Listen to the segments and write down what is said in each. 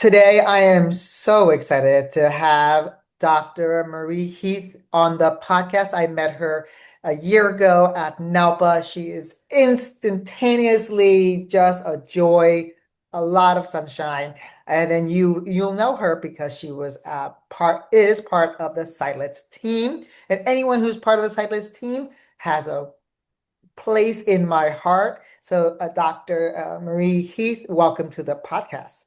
Today, I am so excited to have Dr. Marie Heath on the podcast. I met her a year ago at NALPA. She is instantaneously just a joy, a lot of sunshine. And then you'll know her because she was part of the Seidlitz team. And anyone who's part of the Seidlitz team has a place in my heart. So, Dr. Marie Heath, welcome to the podcast.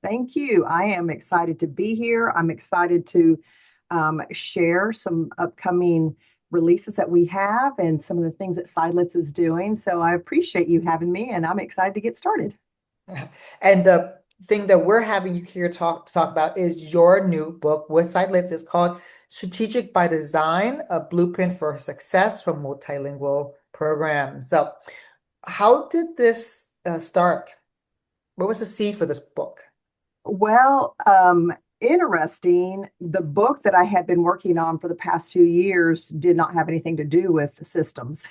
Thank you. I am excited to be here. I'm excited to share some upcoming releases that we have and some of the things that Silence is doing. So I appreciate you having me, and I'm excited to get started. And the thing that we're having you here to talk about is your new book with Seidlitz. It's called Strategic by Design, a blueprint for success from multilingual programs. So, how did this start? What was the seed for this book? Well, interesting. The book that I had been working on for the past few years did not have anything to do with the systems.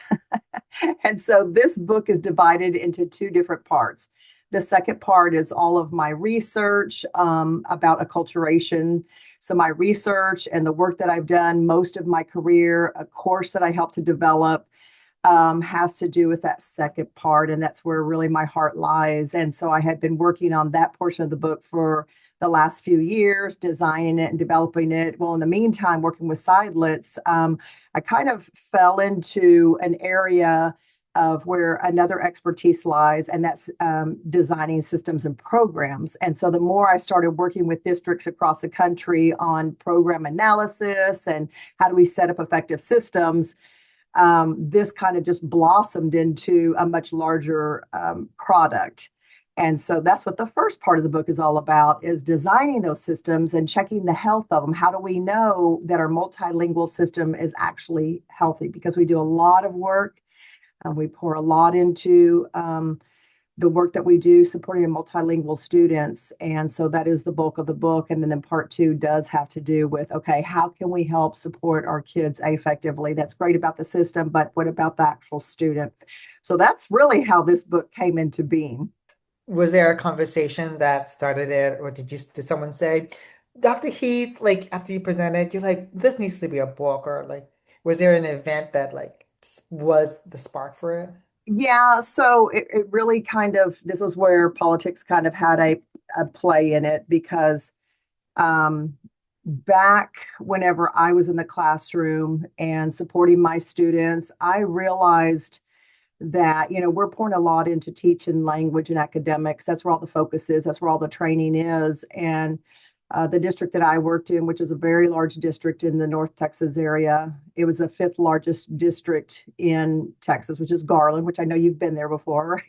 And so this book is divided into two different parts. The second part is all of my research about acculturation. So, my research and the work that I've done most of my career, a course that I helped to develop, has to do with that second part. And that's where really my heart lies. And so, I had been working on that portion of the book for the last few years, designing it and developing it. Well, in the meantime, working with Seidlitz, I kind of fell into an area of where another expertise lies, and that's designing systems and programs. And so the more I started working with districts across the country on program analysis and how do we set up effective systems, this kind of just blossomed into a much larger product. And so that's what the first part of the book is all about, is designing those systems and checking the health of them. How do we know that our multilingual system is actually healthy? Because we do a lot of work and we pour a lot into the work that we do supporting multilingual students. And so that is the bulk of the book. And then part two does have to do with, okay, how can we help support our kids effectively? That's great about the system, but what about the actual student? So that's really how this book came into being. Was there a conversation that started it, or did someone say, Dr. Heath, like after you presented, you're like, this needs to be a book, or like, was there an event that like was the spark for it? Yeah, so it really kind of, this is where politics kind of had a play in it because um, back whenever I was in the classroom and supporting my students, I realized that, we're pouring a lot into teaching language and academics. That's where all the focus is, that's where all the training is. And the district that I worked in, which is a very large district in the North Texas area, it was the fifth largest district in Texas, which is Garland, which I know you've been there before.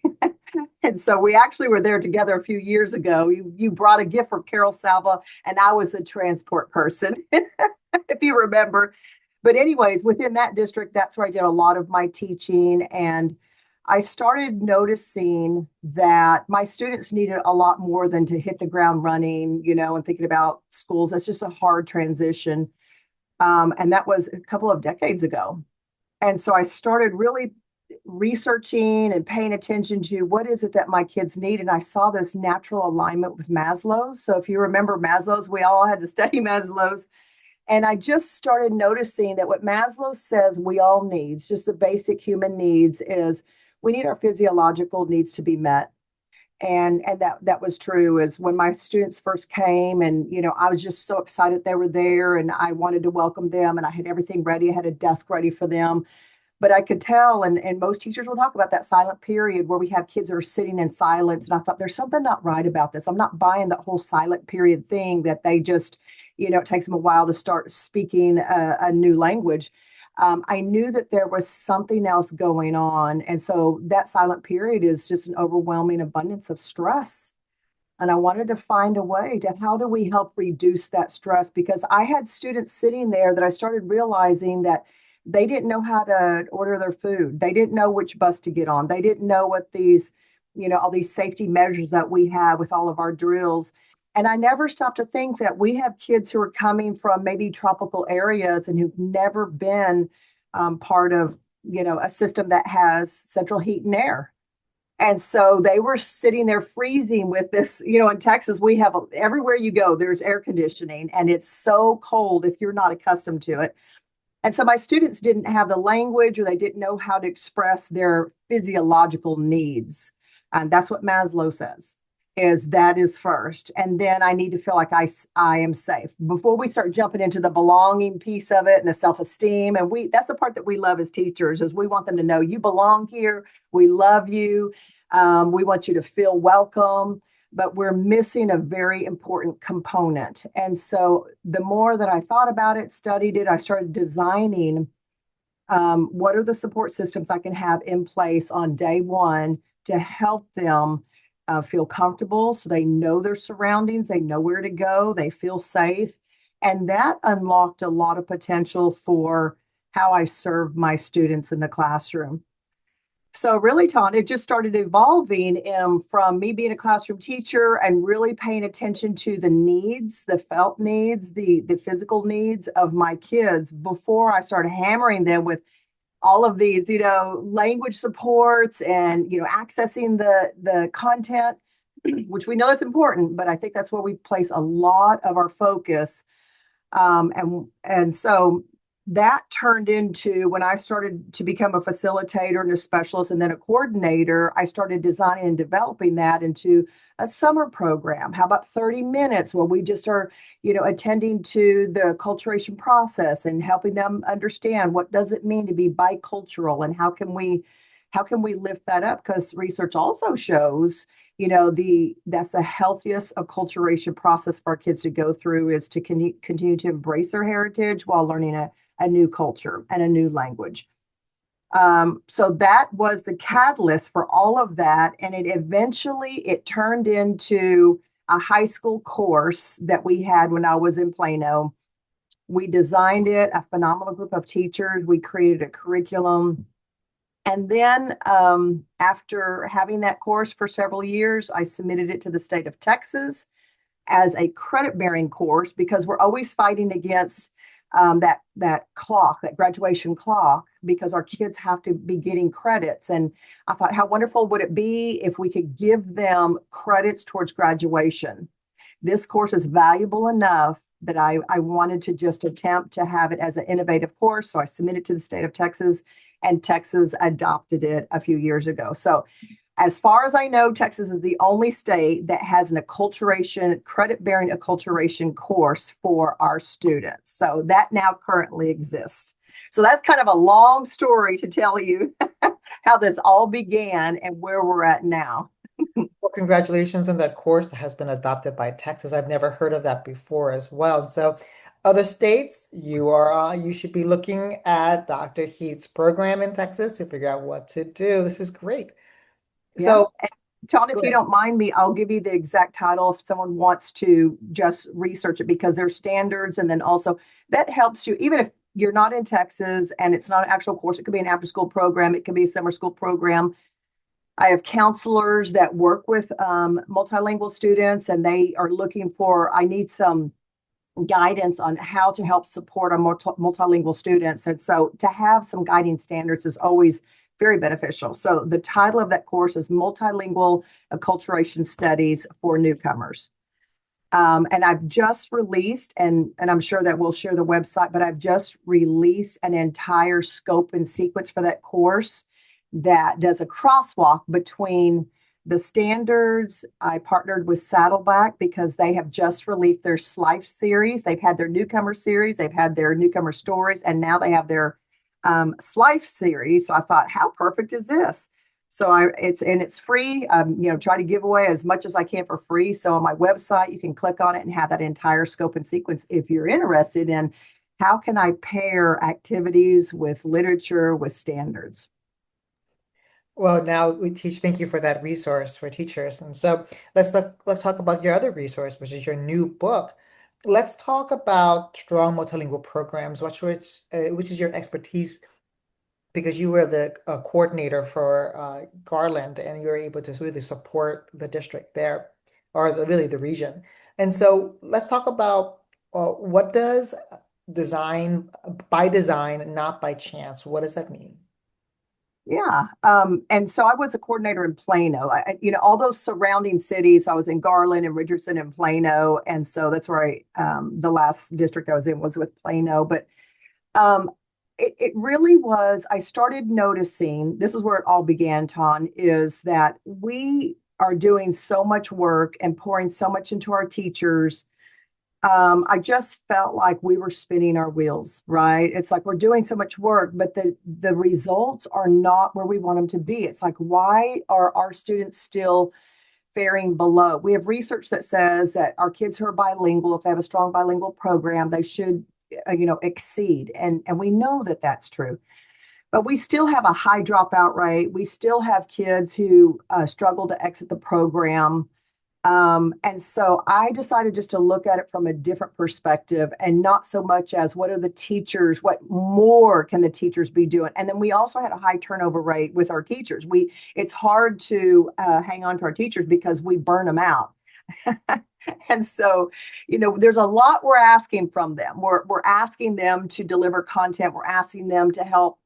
And so we actually were there together a few years ago. You brought a gift for Carol Salva, and I was the transport person, if you remember. But anyways, within that district, that's where I did a lot of my teaching. And I started noticing that my students needed a lot more than to hit the ground running, and thinking about schools. That's just a hard transition. And that was a couple of decades ago. And so I started really researching and paying attention to what is it that my kids need. And I saw this natural alignment with Maslow's. So if you remember Maslow's, we all had to study Maslow's. And I just started noticing that what Maslow says we all need, just the basic human needs, is we need our physiological needs to be met. And that was true. Is when my students first came, and I was just so excited they were there, and I wanted to welcome them, and I had everything ready. I had a desk ready for them. But I could tell, and most teachers will talk about that silent period where we have kids that are sitting in silence. And I thought, there's something not right about this. I'm not buying that whole silent period thing that they just, it takes them a while to start speaking a new language. I knew that there was something else going on. And so that silent period is just an overwhelming abundance of stress. And I wanted to find a way to, how do we help reduce that stress? Because I had students sitting there that I started realizing that they didn't know how to order their food. They didn't know which bus to get on. They didn't know what these, all these safety measures that we have with all of our drills. And I never stopped to think that we have kids who are coming from maybe tropical areas and who've never been part of, a system that has central heat and air. And so they were sitting there freezing with this, in Texas, we have everywhere you go, there's air conditioning, and it's so cold if you're not accustomed to it. And so my students didn't have the language, or they didn't know how to express their physiological needs. And that's what Maslow says, is that is first. And then I need to feel like I am safe before we start jumping into the belonging piece of it and the self-esteem. And that's the part that we love as teachers, is we want them to know you belong here. We love you. We want you to feel welcome, but we're missing a very important component. And so the more that I thought about it, studied it, I started designing what are the support systems I can have in place on day one to help them feel comfortable, so they know their surroundings, they know where to go, they feel safe. And that unlocked a lot of potential for how I serve my students in the classroom. So really, Ton, it just started evolving from me being a classroom teacher and really paying attention to the needs, the felt needs, the physical needs of my kids before I started hammering them with all of these, language supports and, accessing the content, which we know is important, but I think that's where we place a lot of our focus. And so that turned into, when I started to become a facilitator and a specialist and then a coordinator, I started designing and developing that into a summer program. How about 30 minutes where we just are, attending to the acculturation process and helping them understand what does it mean to be bicultural, and how can we lift that up? Because research also shows, that's the healthiest acculturation process for our kids to go through, is to continue to embrace their heritage while learning a new culture and a new language. So that was the catalyst for all of that. And it turned into a high school course that we had when I was in Plano. We designed it, a phenomenal group of teachers. We created a curriculum. And then after having that course for several years, I submitted it to the state of Texas as a credit bearing course, because we're always fighting against that clock, that graduation clock, because our kids have to be getting credits. And I thought, how wonderful would it be if we could give them credits towards graduation? This course is valuable enough that I wanted to just attempt to have it as an innovative course. So I submitted to the state of Texas, and Texas adopted it a few years ago. So as far as I know, Texas is the only state that has an acculturation, credit-bearing acculturation course for our students. So that now currently exists. So that's kind of a long story to tell you how this all began and where we're at now. Well, congratulations on that course that has been adopted by Texas. I've never heard of that before as well. So, other states, you should be looking at Dr. Heath's program in Texas to figure out what to do. This is great. Yeah. So, And John, go if you ahead. don't mind me, I'll give you the exact title if someone wants to just research it, because there's standards. And then also that helps you, even if you're not in Texas and it's not an actual course, it could be an after school program, it could be a summer school program. I have counselors that work with multilingual students, and they are looking for, I need some guidance on how to help support our multilingual students. And so to have some guiding standards is always very beneficial. So the title of that course is Multilingual Acculturation Studies for Newcomers. And I've just released, and I'm sure that we'll share the website, but I've just released an entire scope and sequence for that course that does a crosswalk between the standards. I partnered with Saddleback because they have just released their Slife series. They've had their newcomer series, they've had their newcomer stories, and now they have their Slife series. So I thought, how perfect is this? So it's free. Try to give away as much as I can for free. So on my website, you can click on it and have that entire scope and sequence if you're interested in how can I pair activities with literature with standards. Well, now we teach. Thank you for that resource for teachers. And so let's talk about your other resource, which is your new book. Let's talk about strong multilingual programs, which is your expertise, because you were the coordinator for Garland, and you were able to really support the district there, or really the region. And so let's talk about what does design by design, not by chance. What does that mean? Yeah. And so I was a coordinator in Plano. All those surrounding cities, I was in Garland and Richardson and Plano. And so that's where the last district I was in was with Plano. But um, it really was, I started noticing, this is where it all began, Ton, is that we are doing so much work and pouring so much into our teachers. I just felt like we were spinning our wheels, right? It's like we're doing so much work, but the results are not where we want them to be. It's like, why are our students still faring below? We have research that says that our kids who are bilingual, if they have a strong bilingual program, they should, exceed, and we know that that's true. But we still have a high dropout rate. We still have kids who struggle to exit the program. And so I decided just to look at it from a different perspective and not so much as what are the teachers, what more can the teachers be doing? And then we also had a high turnover rate with our teachers. It's hard to hang on to our teachers because we burn them out. And so, there's a lot we're asking from them. We're asking them to deliver content. We're asking them to help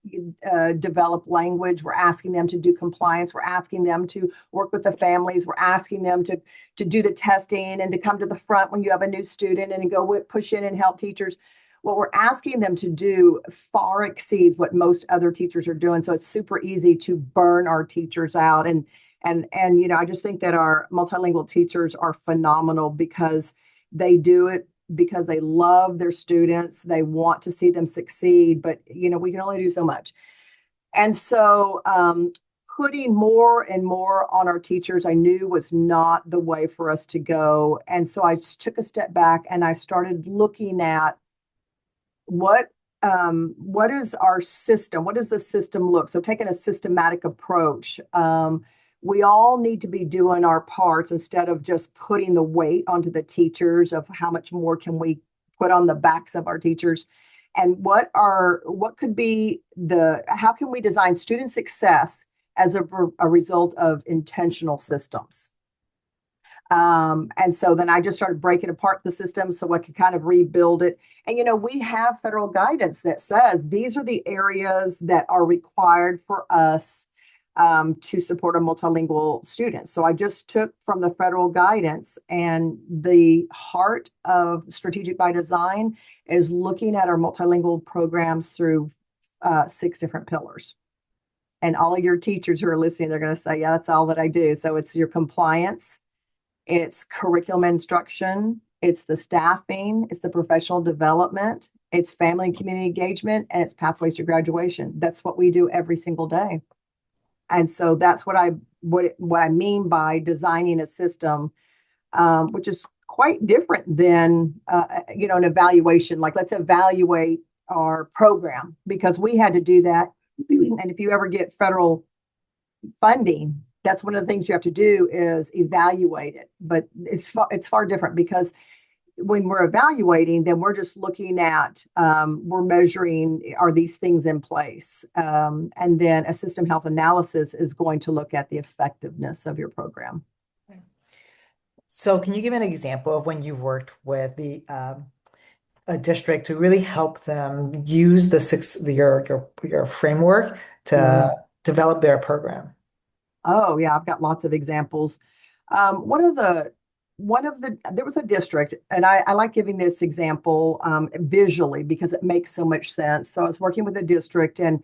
develop language. We're asking them to do compliance. We're asking them to work with the families. We're asking them to do the testing and to come to the front when you have a new student and to go push in and help teachers. What we're asking them to do far exceeds what most other teachers are doing. So it's super easy to burn our teachers out. And I just think that our multilingual teachers are phenomenal because they do it because they love their students. They want to see them succeed, but we can only do so much. And so putting more and more on our teachers, I knew was not the way for us to go. And so I took a step back and I started looking at what is our system? What does the system look? So taking a systematic approach. We all need to be doing our parts instead of just putting the weight onto the teachers of how much more can we put on the backs of our teachers, and what could be how can we design student success as a result of intentional systems. And so then I just started breaking apart the system so I could kind of rebuild it. And, we have federal guidance that says these are the areas that are required for us to support a multilingual student. So I just took from the federal guidance, and the heart of strategic by design is looking at our multilingual programs through 6 different pillars. And all of your teachers who are listening, they're going to say, yeah, that's all that I do. So it's your compliance, it's curriculum instruction, it's the staffing, it's the professional development, it's family and community engagement, and it's pathways to graduation. That's what we do every single day. And so that's what I mean by designing a system, which is quite different than an evaluation. Like, let's evaluate our program, because we had to do that. And if you ever get federal funding, that's one of the things you have to do is evaluate it. But it's far different, because when we're evaluating, then we're just looking at, we're measuring, are these things in place? And then a system health analysis is going to look at the effectiveness of your program. So can you give an example of when you worked with a district to really help them use your framework to Mhm. develop their program? Oh, yeah, I've got lots of examples. Um, one of the there was a district, and I like giving this example visually because it makes so much sense. So I was working with a district, and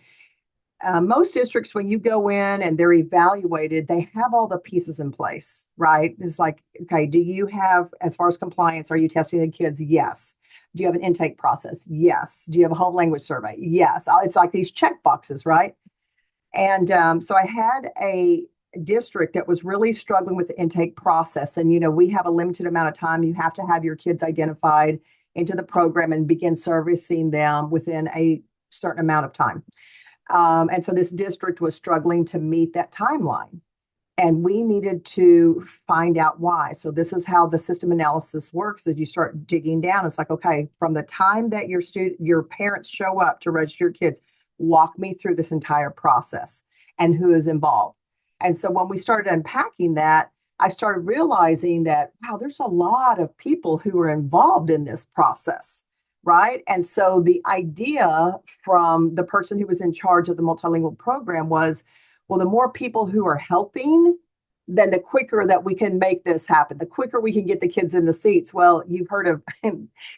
most districts, when you go in and they're evaluated, they have all the pieces in place, right? It's like, okay, do you have, as far as compliance, are you testing the kids? Yes. Do you have an intake process? Yes. Do you have a home language survey? Yes. It's like these check boxes, right? And so I had a district that was really struggling with the intake process. And, we have a limited amount of time. You have to have your kids identified into the program and begin servicing them within a certain amount of time. And so this district was struggling to meet that timeline. And we needed to find out why. So this is how the system analysis works. As you start digging down, it's like, okay, from the time that your parents show up to register your kids, walk me through this entire process and who is involved. And so when we started unpacking that, I started realizing that, wow, there's a lot of people who are involved in this process. right? And so the idea from the person who was in charge of the multilingual program was, well, the more people who are helping, then the quicker that we can make this happen, the quicker we can get the kids in the seats. Well, you've heard of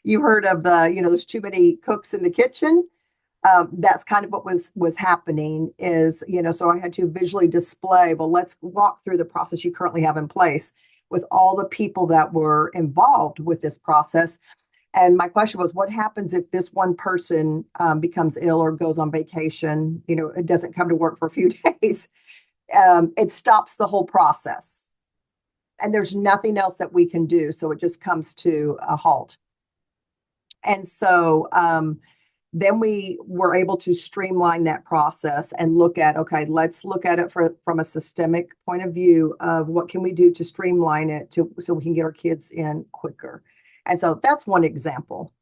you've heard of the, there's too many cooks in the kitchen. That's kind of what was happening is, so I had to visually display, well, let's walk through the process you currently have in place with all the people that were involved with this process. And my question was, what happens if this one person becomes ill or goes on vacation? It doesn't come to work for a few days. It stops the whole process. And there's nothing else that we can do. So it just comes to a halt. And so then we were able to streamline that process and look at, okay, let's look at it from a systemic point of view of what can we do to streamline it so we can get our kids in quicker. And so that's one example.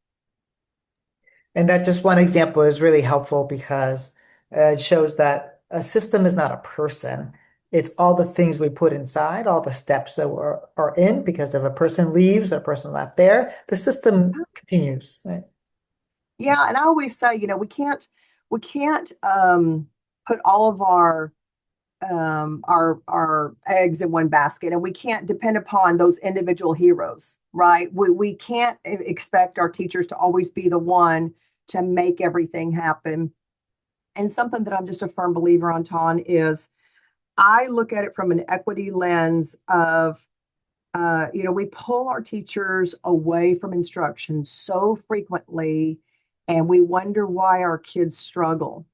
And that just one example is really helpful because it shows that a system is not a person. It's all the things we put inside, all the steps that are in, because if a person leaves or a person's not there, the system continues, right? Yeah, and I always say, we can't put all of our eggs in one basket, and we can't depend upon those individual heroes, right? We can't expect our teachers to always be the one to make everything happen. And something that I'm just a firm believer on, Ton, is I look at it from an equity lens of, we pull our teachers away from instruction so frequently, and we wonder why our kids struggle.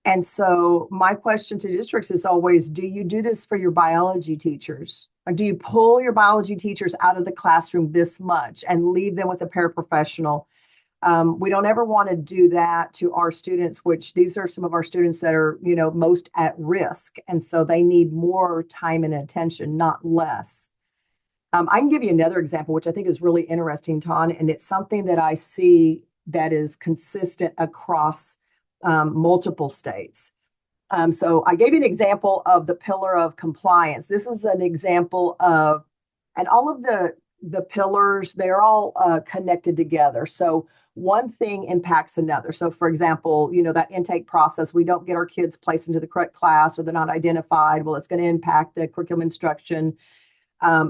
And so my question to districts is always, do you do this for your biology teachers? Or do you pull your biology teachers out of the classroom this much and leave them with a paraprofessional? We don't ever want to do that to our students, which these are some of our students that are, most at risk. And so they need more time and attention, not less. I can give you another example, which I think is really interesting, Ton, and it's something that I see that is consistent across multiple states. So I gave you an example of the pillar of compliance. This is an example of, and all of the pillars, they're all connected together. So one thing impacts another. So for example, that intake process, we don't get our kids placed into the correct class or they're not identified. Well, it's going to impact the curriculum instruction.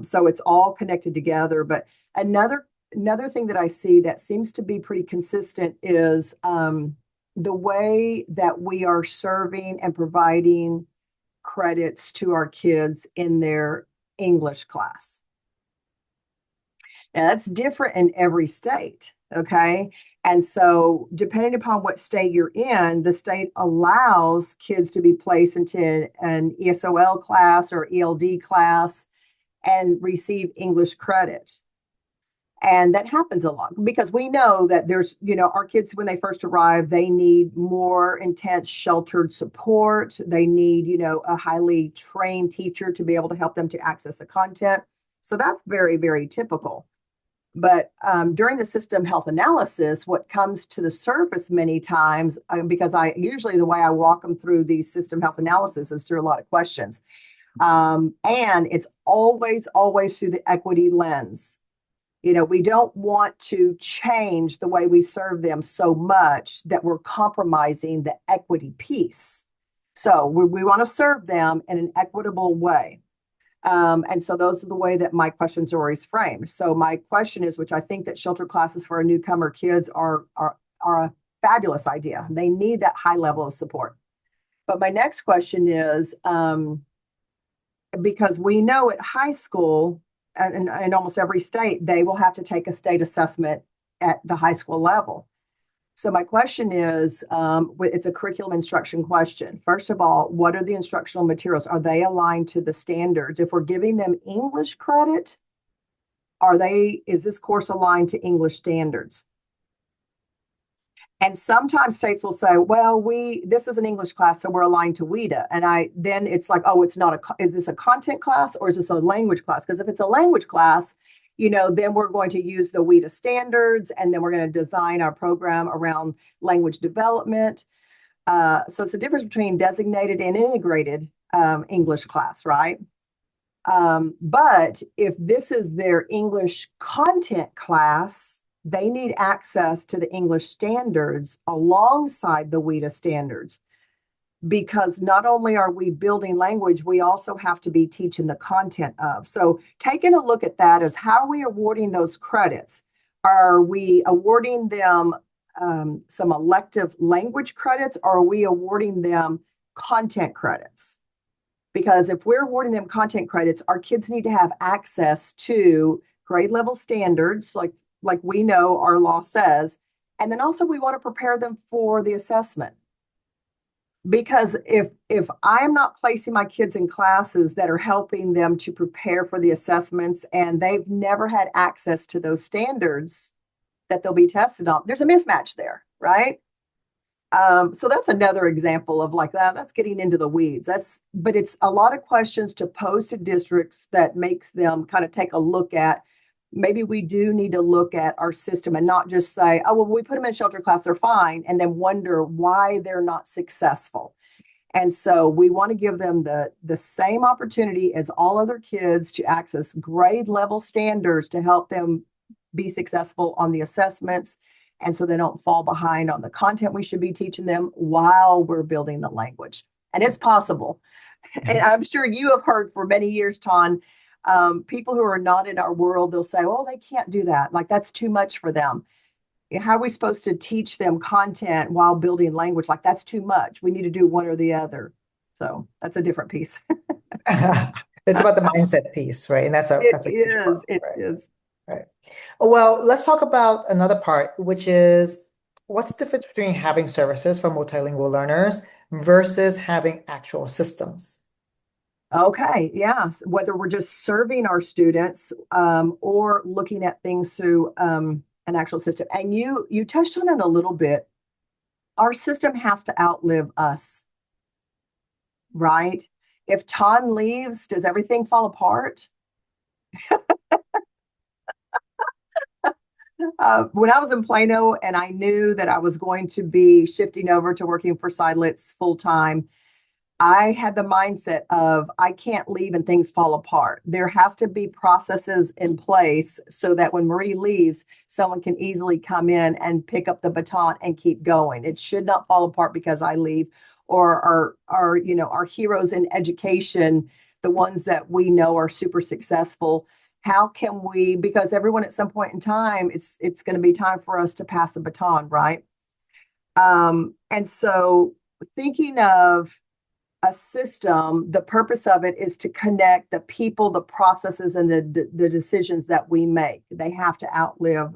So it's all connected together. But another thing that I see that seems to be pretty consistent is the way that we are serving and providing credits to our kids in their English class. Now, that's different in every state, okay? And so, depending upon what state you're in, the state allows kids to be placed into an ESOL class or ELD class and receive English credit. And that happens a lot because we know that there's, our kids, when they first arrive, they need more intense sheltered support. They need, a highly trained teacher to be able to help them to access the content. So that's very, very typical. But during the system health analysis, what comes to the surface many times, because the way I walk them through the system health analysis is through a lot of questions. And it's always, always through the equity lens. We don't want to change the way we serve them so much that we're compromising the equity piece. So we want to serve them in an equitable way. And so those are the way that my questions are always framed. So my question is, which I think that sheltered classes for our newcomer kids are a fabulous idea. They need that high level of support. But my next question is, because we know at high school, and in almost every state, they will have to take a state assessment at the high school level. So my question is, it's a curriculum instruction question. First of all, what are the instructional materials? Are they aligned to the standards? If we're giving them English credit, is this course aligned to English standards? And sometimes states will say, well, this is an English class, so we're aligned to WIDA. And then it's like, oh, is this a content class or is this a language class? Because if it's a language class, then we're going to use the WIDA standards, and then we're going to design our program around language development. So it's the difference between designated and integrated English class, right? But if this is their English content class, they need access to the English standards alongside the WIDA standards, because not only are we building language, we also have to be teaching the content of. So taking a look at that is, how are we awarding those credits? Are we awarding them some elective language credits, or are we awarding them content credits? Because if we're awarding them content credits, our kids need to have access to grade level standards, like we know our law says. And then also we want to prepare them for the assessment. Because if I'm not placing my kids in classes that are helping them to prepare for the assessments, and they've never had access to those standards that they'll be tested on, there's a mismatch there, right? So that's another example of like that. That's getting into the weeds. But it's a lot of questions to pose to districts that makes them kind of take a look at, maybe we do need to look at our system and not just say, oh, well, we put them in shelter class, they're fine, and then wonder why they're not successful. And so we want to give them the same opportunity as all other kids to access grade level standards to help them be successful on the assessments. And so they don't fall behind on the content we should be teaching them while we're building the language. And it's possible. And I'm sure you have heard for many years, Ton, people who are not in our world, they'll say, oh, they can't do that. Like, that's too much for them. How are we supposed to teach them content while building language? Like, that's too much. We need to do one or the other. So that's a different piece. It's about the mindset piece, right? And It that's a huge part, is. It right? is. Right. Well, let's talk about another part, which is what's the difference between having services for multilingual learners versus having actual systems? Okay, yeah. Whether we're just serving our students, or looking at things through an actual system. And you touched on it a little bit. Our system has to outlive us, right? If Ton leaves, does everything fall apart? When I was in Plano and I knew that I was going to be shifting over to working for Seidlitz full time, I had the mindset of, I can't leave and things fall apart. There has to be processes in place so that when Marie leaves, someone can easily come in and pick up the baton and keep going. It should not fall apart because I leave, or our heroes in education, the ones that we know are super successful. How can we, because everyone at some point in time, it's going to be time for us to pass the baton, right? And so thinking of a system, the purpose of it is to connect the people, the processes, and the decisions that we make. They have to outlive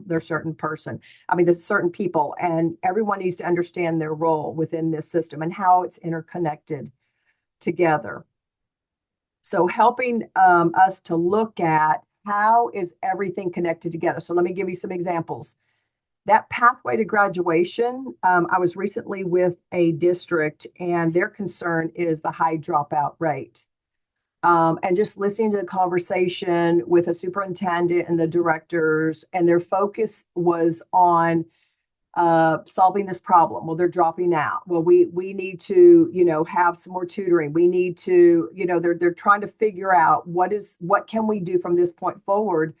their certain person. I mean, the certain people, and everyone needs to understand their role within this system and how it's interconnected together. So helping us to look at how is everything connected together. So let me give you some examples. That pathway to graduation, I was recently with a district, and their concern is the high dropout rate. And just listening to the conversation with a superintendent and the directors, and their focus was on solving this problem. Well, they're dropping out. Well, we need to, have some more tutoring. We need to, they're trying to figure out what can we do from this point forward.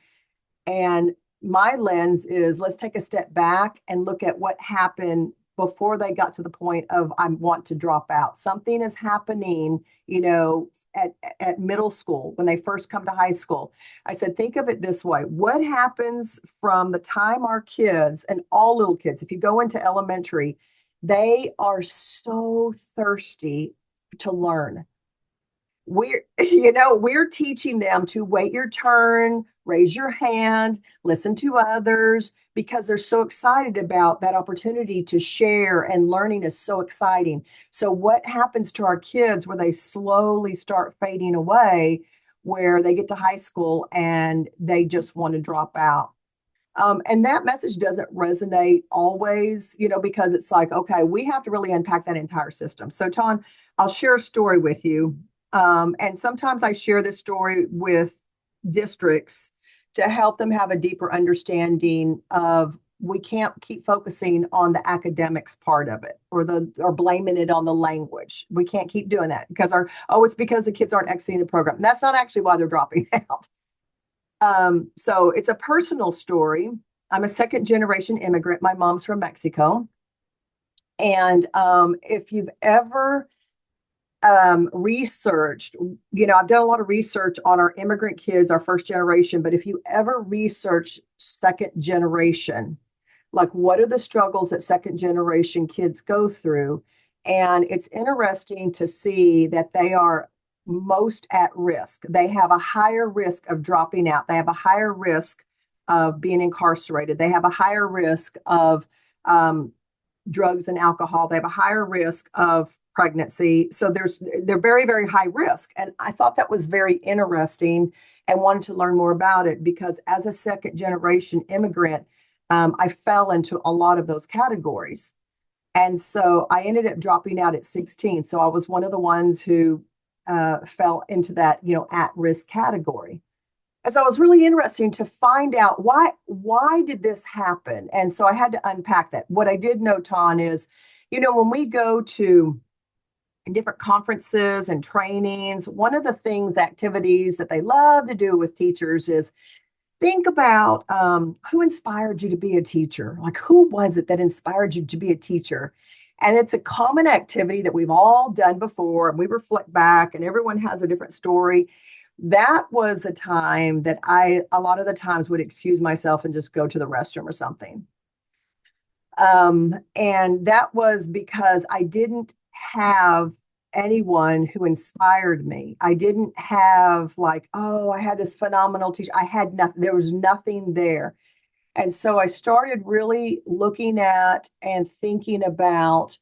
And my lens is, let's take a step back and look at what happened before they got to the point of I want to drop out. Something is happening, at middle school when they first come to high school. I said, think of it this way. What happens from the time our kids, and all little kids, if you go into elementary, they are so thirsty to learn. We're teaching them to wait your turn, raise your hand, listen to others, because they're so excited about that opportunity to share, and learning is so exciting. So what happens to our kids where they slowly start fading away, where they get to high school and they just want to drop out? And that message doesn't resonate always, because it's like, okay, we have to really unpack that entire system. So, Ton, I'll share a story with you. And sometimes I share this story with districts to help them have a deeper understanding of, we can't keep focusing on the academics part of it, or blaming it on the language. We can't keep doing that because it's because the kids aren't exiting the program. That's not actually why they're dropping out. So it's a personal story. I'm a second generation immigrant. My mom's from Mexico. And if you've ever researched, I've done a lot of research on our immigrant kids, our first generation, but if you ever research second generation, like what are the struggles that second generation kids go through? And it's interesting to see that they are most at risk. They have a higher risk of dropping out. They have a higher risk of being incarcerated. They have a higher risk of um, drugs and alcohol. They have a higher risk of pregnancy. So they're very, very high risk. And I thought that was very interesting and wanted to learn more about it because as a second generation immigrant, I fell into a lot of those categories. And so I ended up dropping out at 16. So I was one of the ones who fell into that, at risk category. And so it was really interesting to find out why did this happen? And so I had to unpack that. What I did know, Ton, is, when we go to different conferences and trainings, one of the things, activities that they love to do with teachers is think about who inspired you to be a teacher? Like, who was it that inspired you to be a teacher? And it's a common activity that we've all done before, and we reflect back, and everyone has a different story. That was the time that a lot of the times, would excuse myself and just go to the restroom or something. And that was because I didn't have anyone who inspired me. I didn't have like, oh, I had this phenomenal teacher. I had nothing, there was nothing there. And so I started really looking at and thinking about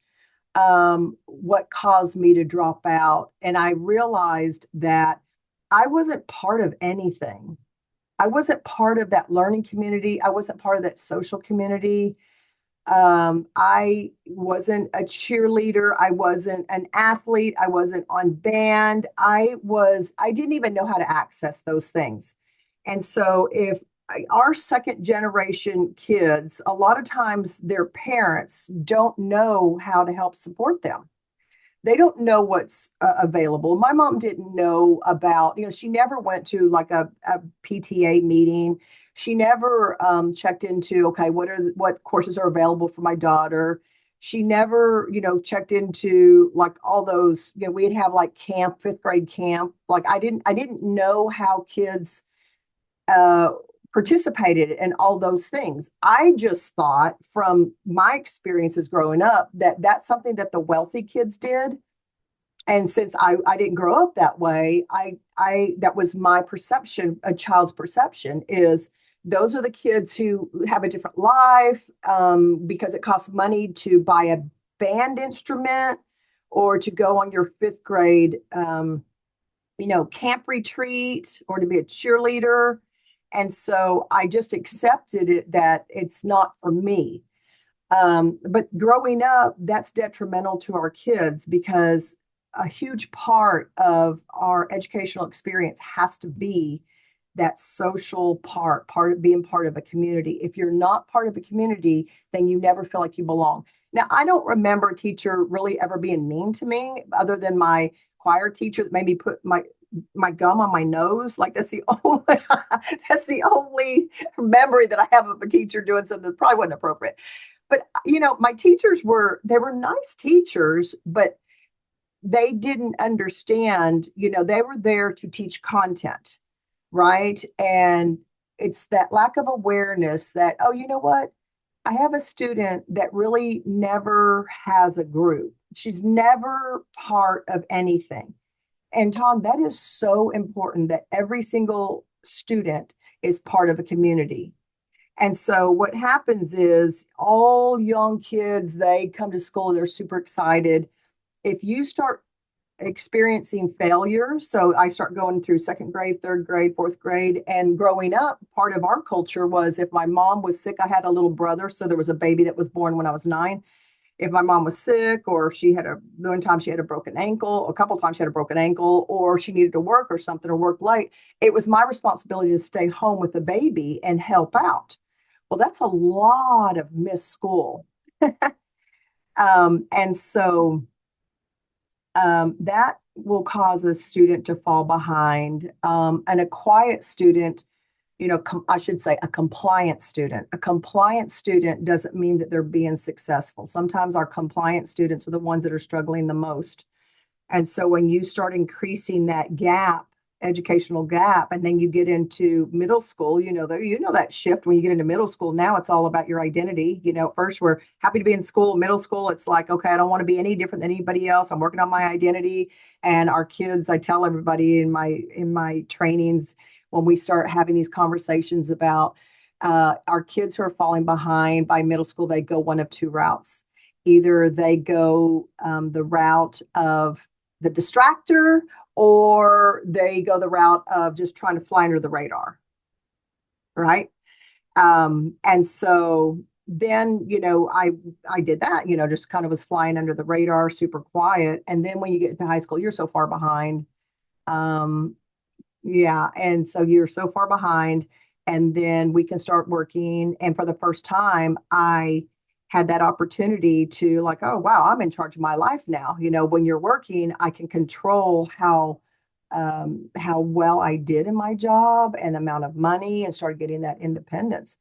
what caused me to drop out. And I realized that I wasn't part of anything. I wasn't part of that learning community. I wasn't part of that social community. I wasn't a cheerleader. I wasn't an athlete. I wasn't on band. I didn't even know how to access those things. And so if our second generation kids, a lot of times their parents don't know how to help support them. They don't know what's available. My mom didn't know about, she never went to like a PTA meeting. She never checked into, okay, what courses are available for my daughter. She never, checked into like all those, we'd have like camp, fifth grade camp. Like I didn't know how kids uh, participated in all those things. I just thought from my experiences growing up that that's something that the wealthy kids did. And since I didn't grow up that way, I that was my perception, a child's perception is those are the kids who have a different life because it costs money to buy a band instrument or to go on your fifth grade camp retreat or to be a cheerleader. And so I just accepted it that it's not for me. But growing up, that's detrimental to our kids because a huge part of our educational experience has to be that social part of being part of a community. If you're not part of a community, then you never feel like you belong. Now, I don't remember a teacher really ever being mean to me other than my choir teacher that made me put my gum on my nose. Like that's the only memory that I have of a teacher doing something that probably wasn't appropriate. But my teachers they were nice teachers, but they didn't understand, they were there to teach content, right? And it's that lack of awareness that, oh, you know what? I have a student that really never has a group. She's never part of anything. And Tom, that is so important that every single student is part of a community. And so what happens is all young kids, they come to school, they're super excited. If you start experiencing failure, so I start going through second grade, third grade, fourth grade, and growing up, part of our culture was if my mom was sick, I had a little brother, so there was a baby that was born when I was 9. If my mom was sick, or one time she had a broken ankle, a couple times she had a broken ankle, or she needed to work or something or work late, it was my responsibility to stay home with the baby and help out. Well, that's a lot of missed school. And so that will cause a student to fall behind. And a quiet student I should say a compliant student. A compliant student doesn't mean that they're being successful. Sometimes our compliant students are the ones that are struggling the most. And so when you start increasing that gap, educational gap, and then you get into middle school, that shift when you get into middle school. Now it's all about your identity. First we're happy to be in school. Middle school, it's like, okay, I don't want to be any different than anybody else. I'm working on my identity. And our kids, I tell everybody in my trainings when we start having these conversations about our kids who are falling behind by middle school, they go one of two routes. Either they go the route of the distractor, or they go the route of just trying to fly under the radar, right? And so then, I did that, just kind of was flying under the radar, super quiet. And then when you get to high school, you're so far behind. Um, yeah, and so you're so far behind, and then we can start working. And for the first time, I had that opportunity to like, oh wow, I'm in charge of my life now. When you're working, I can control how well I did in my job and the amount of money, and started getting that independence.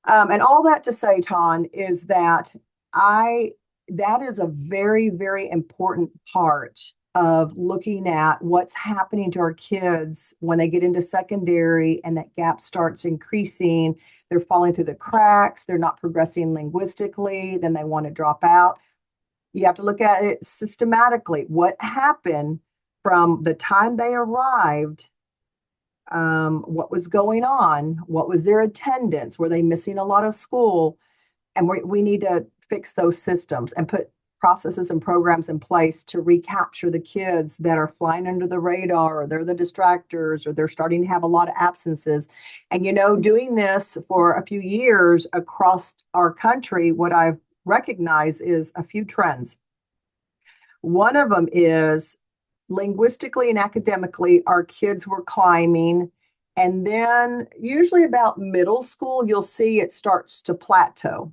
And all that to say, Ton, is that I that is a very, very important part of looking at what's happening to our kids when they get into secondary and that gap starts increasing. They're falling through the cracks, they're not progressing linguistically, then they want to drop out. You have to look at it systematically. What happened from the time they arrived, what was going on, what was their attendance, were they missing a lot of school? And we need to fix those systems and put processes and programs in place to recapture the kids that are flying under the radar, or they're the distractors, or they're starting to have a lot of absences. And doing this for a few years across our country, what I've recognized is a few trends. One of them is linguistically and academically, our kids were climbing. And then, usually about middle school, you'll see it starts to plateau.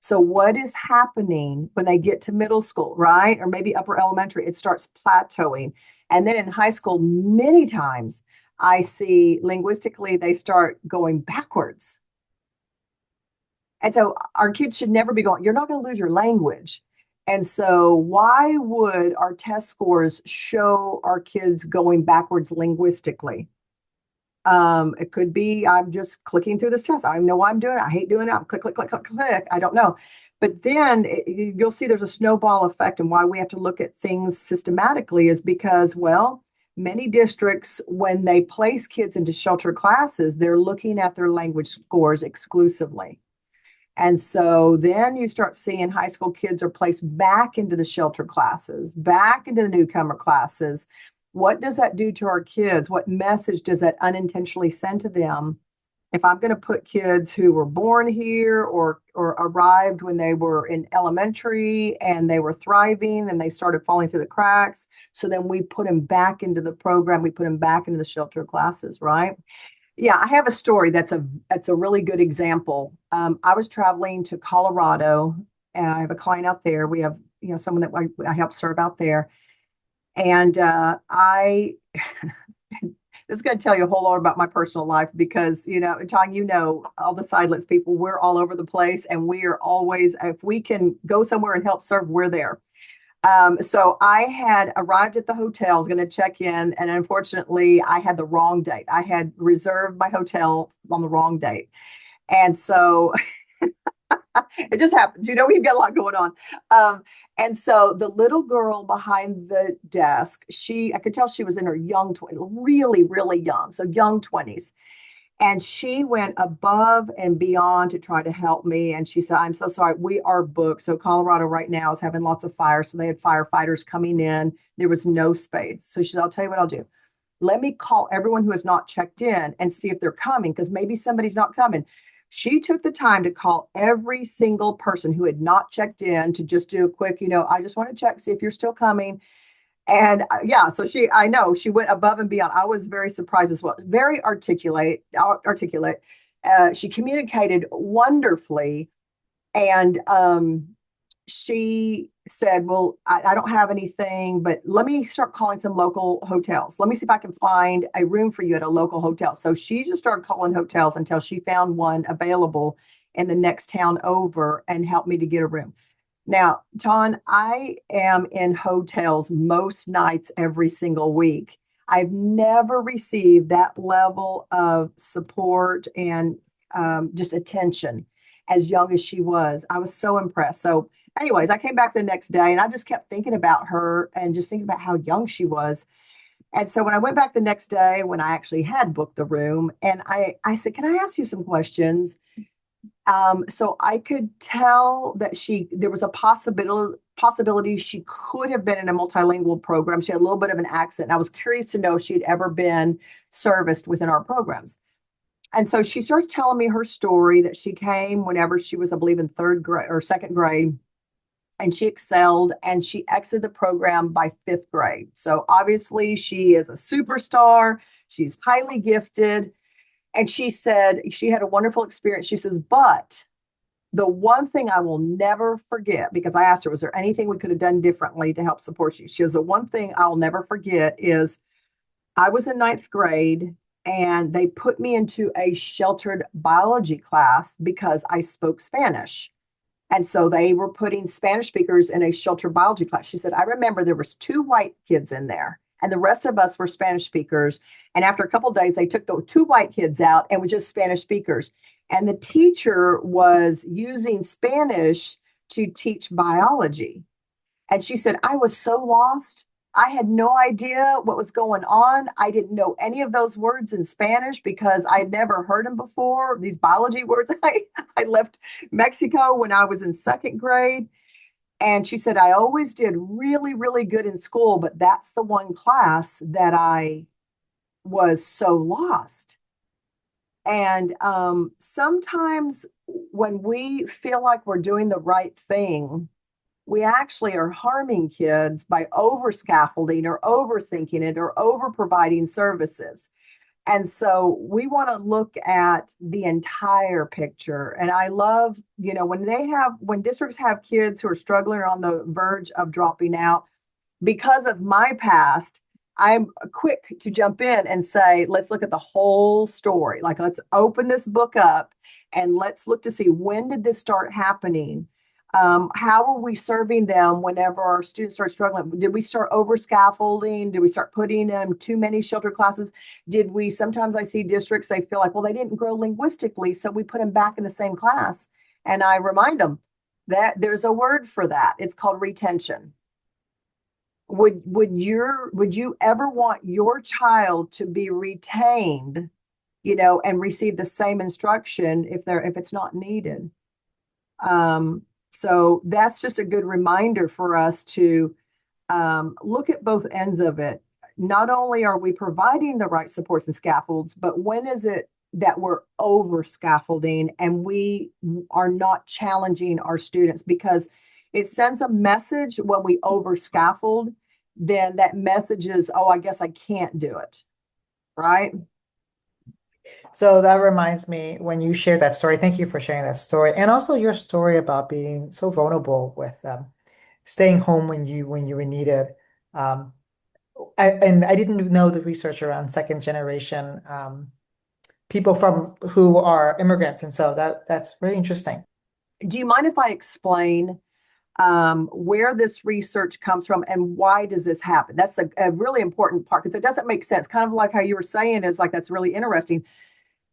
So, what is happening when they get to middle school, right? Or maybe upper elementary, it starts plateauing. And then in high school, many times I see linguistically, they start going backwards. And so our kids should never be going, you're not going to lose your language. And so, why would our test scores show our kids going backwards linguistically? It could be I'm just clicking through this test. I don't know why I'm doing it. I hate doing it. I'm click, click, click, click, click. I don't know. But then you'll see there's a snowball effect. And why we have to look at things systematically is because, well, many districts, when they place kids into shelter classes, they're looking at their language scores exclusively. And so then you start seeing high school kids are placed back into the shelter classes, back into the newcomer classes. What does that do to our kids? What message does that unintentionally send to them? If I'm going to put kids who were born here, or arrived when they were in elementary and they were thriving and they started falling through the cracks, so then we put them back into the program, we put them back into the shelter classes, right? Yeah, I have a story that's a really good example. I was traveling to Colorado, and I have a client out there. We have someone that I help serve out there, and I this is going to tell you a whole lot about my personal life because Tom, all the Seidlitz people, we're all over the place, and we are always, if we can go somewhere and help serve, we're there. So I had arrived at the hotel, I was going to check in, and unfortunately, I had the wrong date. I had reserved my hotel on the wrong date. And so it just happens. We've got a lot going on. And so the little girl behind the desk, I could tell she was in her young 20s, really, really young. So young 20s. And she went above and beyond to try to help me. And she said, I'm so sorry. We are booked. So Colorado right now is having lots of fires. So they had firefighters coming in. There was no space. So she said, I'll tell you what I'll do. Let me call everyone who has not checked in and see if they're coming, because maybe somebody's not coming. She took the time to call every single person who had not checked in to just do a quick, I just want to check, see if you're still coming. And yeah, so I know she went above and beyond. I was very surprised as well. Very articulate. She communicated wonderfully. And she said, well, I don't have anything, but let me start calling some local hotels. Let me see if I can find a room for you at a local hotel. So she just started calling hotels until she found one available in the next town over and helped me to get a room. Now, Ton, I am in hotels most nights every single week. I've never received that level of support and just attention as young as she was. I was so impressed. So, anyways, I came back the next day and I just kept thinking about her and just thinking about how young she was. And so when I went back the next day, when I actually had booked the room, and I said, "Can I ask you some questions?" So I could tell that there was a possibility she could have been in a multilingual program. She had a little bit of an accent. And I was curious to know if she'd ever been serviced within our programs. And so she starts telling me her story that she came whenever she was, I believe, in third grade or second grade, and she excelled and she exited the program by fifth grade. So obviously she is a superstar. She's highly gifted. And she said she had a wonderful experience. She says, but the one thing I will never forget, because I asked her, was there anything we could have done differently to help support you? She says, the one thing I'll never forget is I was in ninth grade and they put me into a sheltered biology class because I spoke Spanish. And so they were putting Spanish speakers in a sheltered biology class. She said, I remember there was two white kids in there and the rest of us were Spanish speakers. And after a couple of days, they took the two white kids out and were just Spanish speakers. And the teacher was using Spanish to teach biology. And she said, I was so lost. I had no idea what was going on. I didn't know any of those words in Spanish because I had never heard them before. These biology words. I left Mexico when I was in second grade. And she said, I always did really, really good in school, but that's the one class that I was so lost. And sometimes when we feel like we're doing the right thing, we actually are harming kids by over scaffolding or overthinking it or over providing services. And so we want to look at the entire picture. And I love, when districts have kids who are struggling or on the verge of dropping out, because of my past, I'm quick to jump in and say, let's look at the whole story. Like, let's open this book up and let's look to see, when did this start happening? How are we serving them whenever our students start struggling? Did we start over scaffolding? Did we start putting them too many shelter classes? Sometimes I see districts, they feel like, well, they didn't grow linguistically, so we put them back in the same class. And I remind them that there's a word for that. It's called retention. Would you ever want your child to be retained, and receive the same instruction if it's not needed? So that's just a good reminder for us to look at both ends of it. Not only are we providing the right supports and scaffolds, but when is it that we're over scaffolding and we are not challenging our students? Because it sends a message when we over scaffold, then that message is, oh, I guess I can't do it. Right? So that reminds me when you shared that story, thank you for sharing that story. And also your story about being so vulnerable with staying home when you were needed. Um, and I didn't know the research around second generation people from who are immigrants. And so that's really interesting. Do you mind if I explain where this research comes from and why does this happen? That's a really important part because it doesn't make sense. Kind of like how you were saying is like, that's really interesting.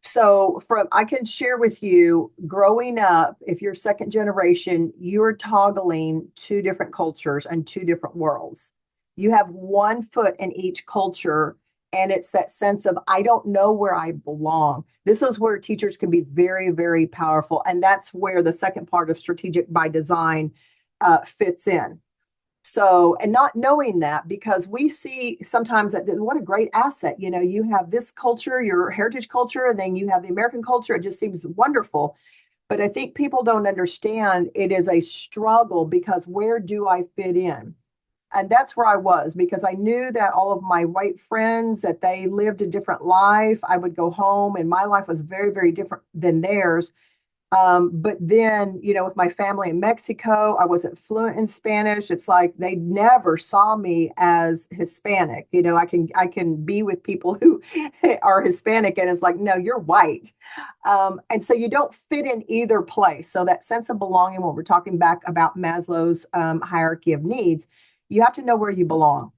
So I can share with you, growing up, if you're second generation, you're toggling two different cultures and two different worlds. You have one foot in each culture, and it's that sense of, I don't know where I belong. This is where teachers can be very, very powerful. And that's where the second part of strategic by design fits in. So, and not knowing that, because we see sometimes that what a great asset, you have this culture, your heritage culture, and then you have the American culture. It just seems wonderful. But I think people don't understand it is a struggle because where do I fit in? And that's where I was, because I knew that all of my white friends, that they lived a different life. I would go home and my life was very, very different than theirs. But then, with my family in Mexico, I wasn't fluent in Spanish. It's like they never saw me as Hispanic. I can be with people who are Hispanic, and it's like, no, you're white. And so you don't fit in either place. So that sense of belonging, when we're talking back about Maslow's hierarchy of needs, you have to know where you belong.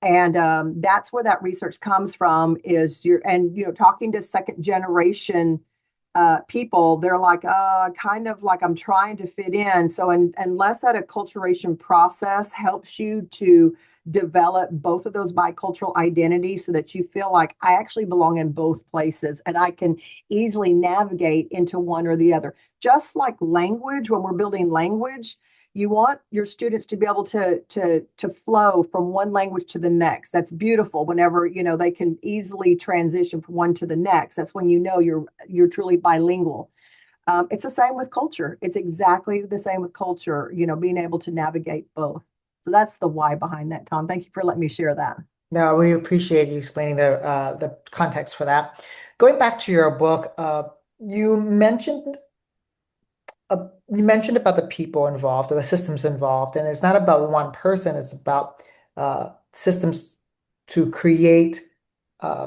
And that's where that research comes from. Is your and talking to second generation people, they're like, kind of like I'm trying to fit in. So, unless that acculturation process helps you to develop both of those bicultural identities so that you feel like I actually belong in both places and I can easily navigate into one or the other. Just like language, when we're building language, you want your students to be able to flow from one language to the next. That's beautiful. Whenever they can easily transition from one to the next, that's when you're truly bilingual. It's the same with culture. It's exactly the same with culture. Being able to navigate both. So that's the why behind that, Tom. Thank you for letting me share that. No, we appreciate you explaining the context for that. Going back to your book, you mentioned you mentioned about the people involved or the systems involved, and it's not about one person, it's about systems to create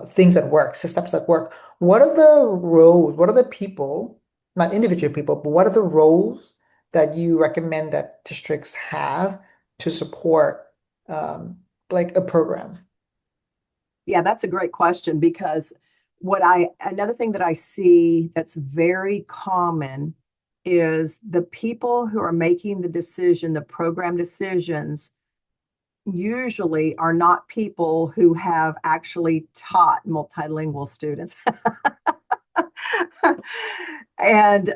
things that work, systems that work. What are the roles, what are the people, not individual people, but what are the roles that you recommend that districts have to support like a program? Yeah, that's a great question because another thing that I see that's very common is the people who are making the program decisions usually are not people who have actually taught multilingual students. And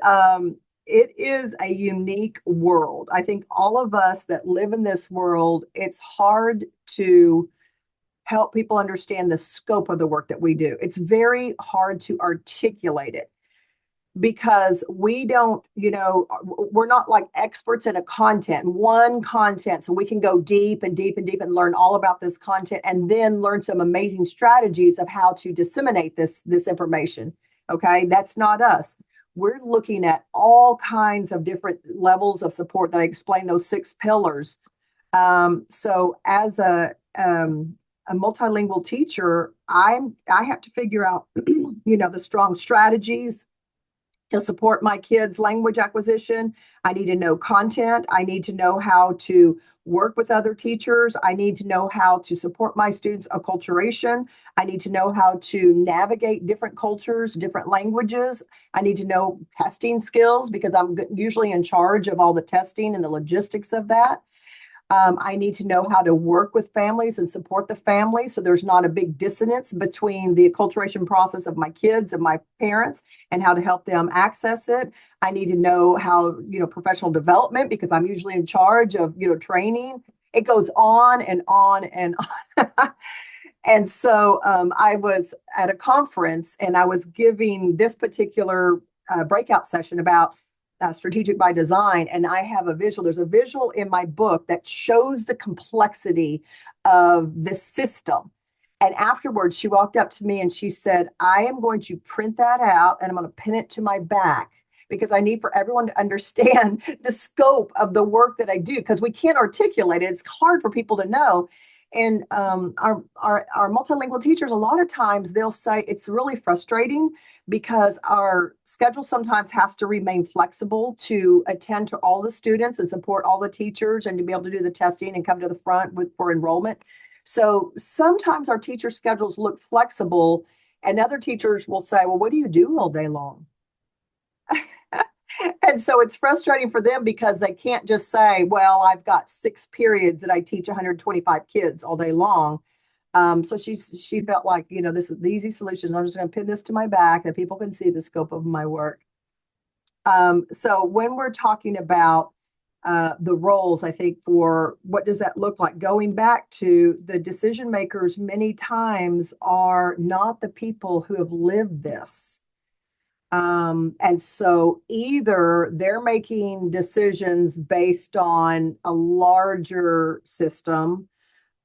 it is a unique world. I think all of us that live in this world, it's hard to help people understand the scope of the work that we do. It's very hard to articulate it because we're not like experts in one content. So we can go deep and deep and deep and learn all about this content and then learn some amazing strategies of how to disseminate this information. Okay. That's not us. We're looking at all kinds of different levels of support that I explained, those 6 pillars. So as a multilingual teacher, I have to figure out, the strong strategies to support my kids' language acquisition. I need to know content. I need to know how to work with other teachers. I need to know how to support my students' acculturation. I need to know how to navigate different cultures, different languages. I need to know testing skills because I'm usually in charge of all the testing and the logistics of that. I need to know how to work with families and support the families so there's not a big dissonance between the acculturation process of my kids and my parents and how to help them access it. I need to know how, professional development because I'm usually in charge of, training. It goes on and on and on. And so I was at a conference and I was giving this particular breakout session about strategic by design. And I have a visual. There's a visual in my book that shows the complexity of this system. And afterwards, she walked up to me and she said, I am going to print that out and I'm going to pin it to my back because I need for everyone to understand the scope of the work that I do because we can't articulate it. It's hard for people to know. And our multilingual teachers, a lot of times they'll say it's really frustrating because our schedule sometimes has to remain flexible to attend to all the students and support all the teachers and to be able to do the testing and come to the front for enrollment. So sometimes our teacher schedules look flexible and other teachers will say, well, what do you do all day long? And so it's frustrating for them because they can't just say, well, I've got 6 periods that I teach 125 kids all day long. So she felt like, this is the easy solution. I'm just going to pin this to my back and people can see the scope of my work. So when we're talking about the roles, I think for what does that look like? Going back to the decision makers many times are not the people who have lived this. And so either they're making decisions based on a larger system,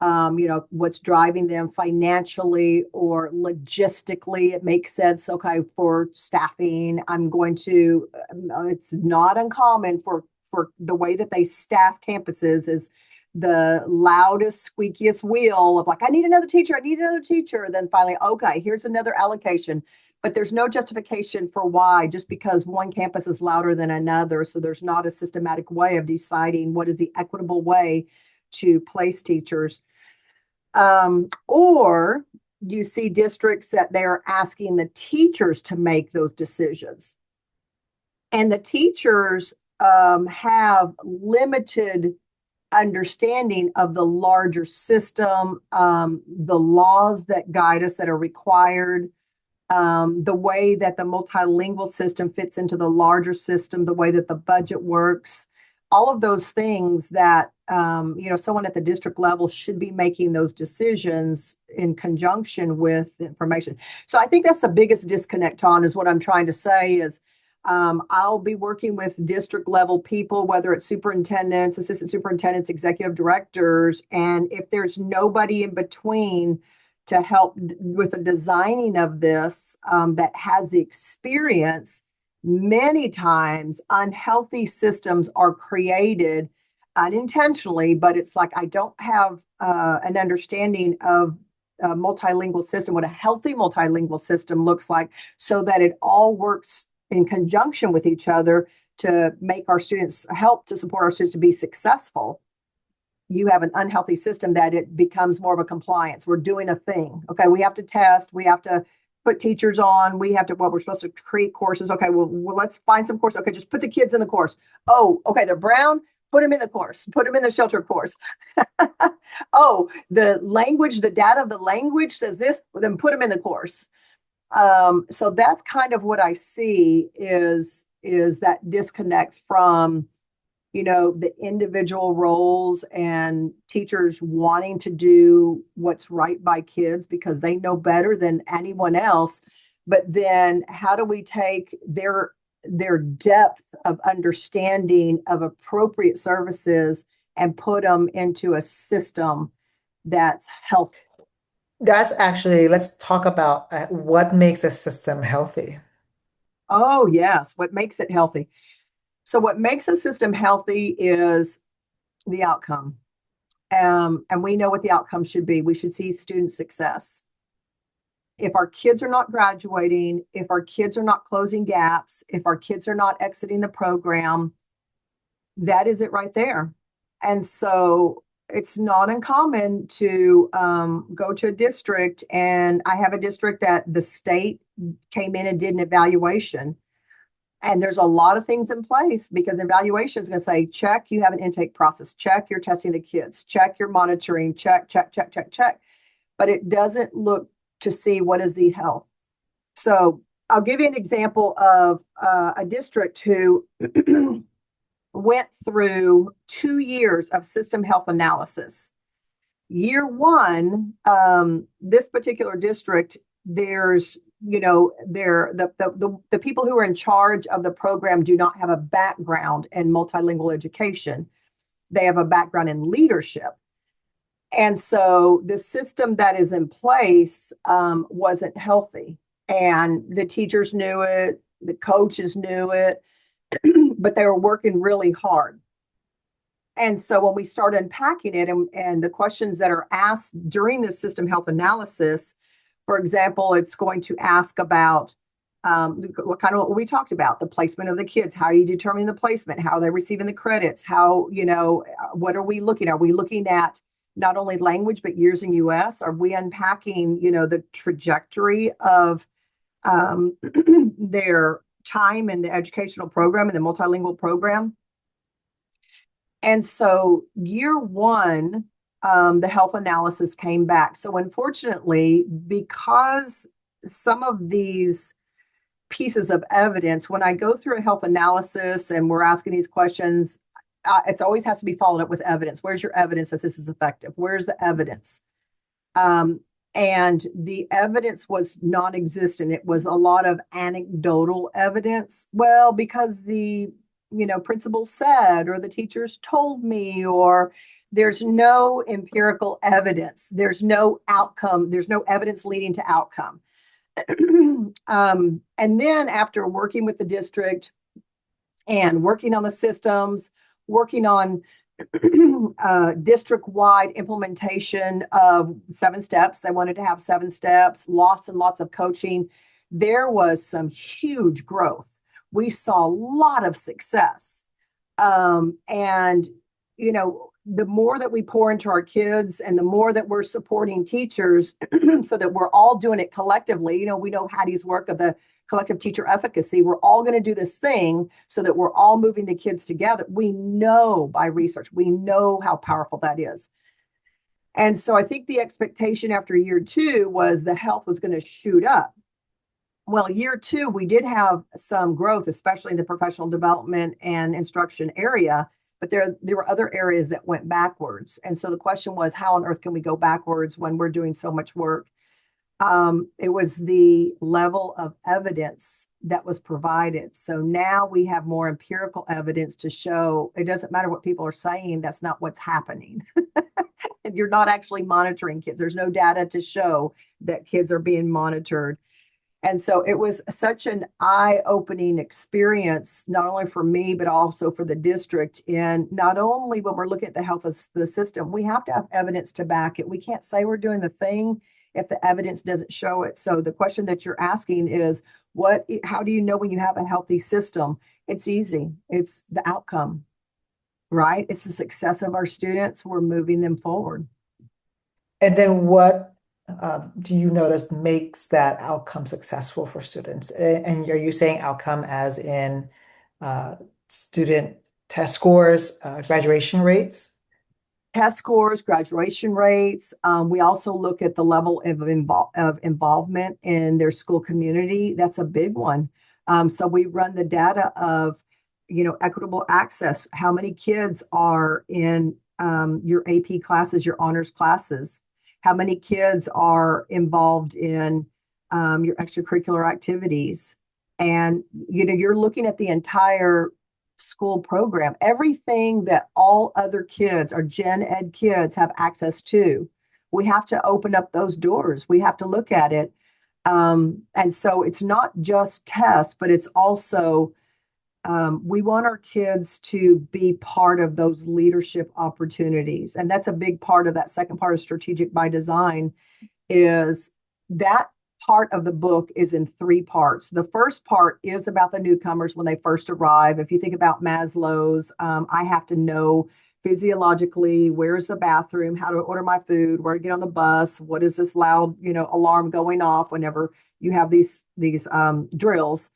what's driving them financially or logistically. It makes sense. Okay, for staffing, it's not uncommon for the way that they staff campuses is the loudest, squeakiest wheel of like, I need another teacher, I need another teacher. Then finally, okay, here's another allocation. But there's no justification for why, just because one campus is louder than another. So there's not a systematic way of deciding what is the equitable way to place teachers. Or you see districts that they're asking the teachers to make those decisions. And the teachers have limited understanding of the larger system, the laws that guide us that are required, the way that the multilingual system fits into the larger system, the way that the budget works, all of those things that someone at the district level should be making those decisions in conjunction with information. So I think that's the biggest disconnect, on is what I'm trying to say is I'll be working with district level people, whether it's superintendents, assistant superintendents, executive directors, and if there's nobody in between to help with the designing of this that has the experience, many times unhealthy systems are created unintentionally, but it's like I don't have an understanding of a multilingual system, what a healthy multilingual system looks like, so that it all works in conjunction with each other to make our students, help to support our students to be successful. You have an unhealthy system that it becomes more of a compliance. We're doing a thing. Okay, we have to test, we have to put teachers on, we have to, we're supposed to create courses. Okay, well, let's find some course. Okay, just put the kids in the course. Oh, okay, they're brown, put them in the course, put them in the shelter course. Oh, the language, the data of the language says this, well, then put them in the course. So that's kind of what I see is that disconnect from the individual roles and teachers wanting to do what's right by kids because they know better than anyone else. But then how do we take their depth of understanding of appropriate services and put them into a system that's healthy? That's actually, let's talk about what makes a system healthy. Oh, yes. What makes it healthy? So what makes a system healthy is the outcome. And we know what the outcome should be. We should see student success. If our kids are not graduating, if our kids are not closing gaps, if our kids are not exiting the program, that is it right there. And so it's not uncommon to go to a district, and I have a district that the state came in and did an evaluation. And there's a lot of things in place because evaluation is going to say, check, you have an intake process, check, you're testing the kids, check, you're monitoring, check, check, check, check, check. But it doesn't look to see what is the health. So I'll give you an example of a district who went through 2 years of system health analysis. Year one, this particular district, there's the people who are in charge of the program do not have a background in multilingual education. They have a background in leadership. And so the system that is in place wasn't healthy. And the teachers knew it, the coaches knew it, but they were working really hard. And so when we start unpacking it and the questions that are asked during this system health analysis, for example, it's going to ask about kind of what we talked about, the placement of the kids. How are you determining the placement? How are they receiving the credits? How, what are we looking at? Are we looking at not only language, but years in US? Are we unpacking, the trajectory of their time in the educational program and the multilingual program? And so year one, the health analysis came back. So unfortunately, because some of these pieces of evidence, when I go through a health analysis and we're asking these questions, it always has to be followed up with evidence. Where's your evidence that this is effective? Where's the evidence? And the evidence was non-existent. It was a lot of anecdotal evidence. Well, because the principal said, or the teachers told me, or there's no empirical evidence. There's no outcome. There's no evidence leading to outcome. And then after working with the district and working on the systems, working on district-wide implementation of 7 steps. They wanted to have 7 steps, lots and lots of coaching. There was some huge growth. We saw a lot of success. And, you know, the more that we pour into our kids and the more that we're supporting teachers so that we're all doing it collectively, you know, we know Hattie's work of the collective teacher efficacy. We're all going to do this thing so that we're all moving the kids together. We know by research, we know how powerful that is. And so I think the expectation after year 2 was the health was going to shoot up. Well, year 2, we did have some growth, especially in the professional development and instruction area, but there were other areas that went backwards. And so the question was, how on earth can we go backwards when we're doing so much work? It was the level of evidence that was provided. So now we have more empirical evidence to show it doesn't matter what people are saying, that's not what's happening. And you're not actually monitoring kids. There's no data to show that kids are being monitored. And so it was such an eye-opening experience, not only for me, but also for the district. And not only when we're looking at the health of the system, we have to have evidence to back it. We can't say we're doing the thing if the evidence doesn't show it. So the question that you're asking is, how do you know when you have a healthy system? It's easy. It's the outcome, right? It's the success of our students. We're moving them forward. And then what do you notice makes that outcome successful for students? And are you saying outcome as in student test scores, graduation rates? Test scores, graduation rates. We also look at the level of involvement in their school community. That's a big one. So we run the data of, equitable access. How many kids are in your AP classes, your honors classes? How many kids are involved in your extracurricular activities? And, you're looking at the entire school program, everything that all other kids or gen ed kids have access to. We have to open up those doors. We have to look at it. And so it's not just tests, but it's also we want our kids to be part of those leadership opportunities. And that's a big part of that second part of strategic by design is that part of the book is in 3 parts. The first part is about the newcomers when they first arrive. If you think about Maslow's, I have to know physiologically, where's the bathroom, how to order my food, where to get on the bus, what is this loud, alarm going off whenever you have these drills.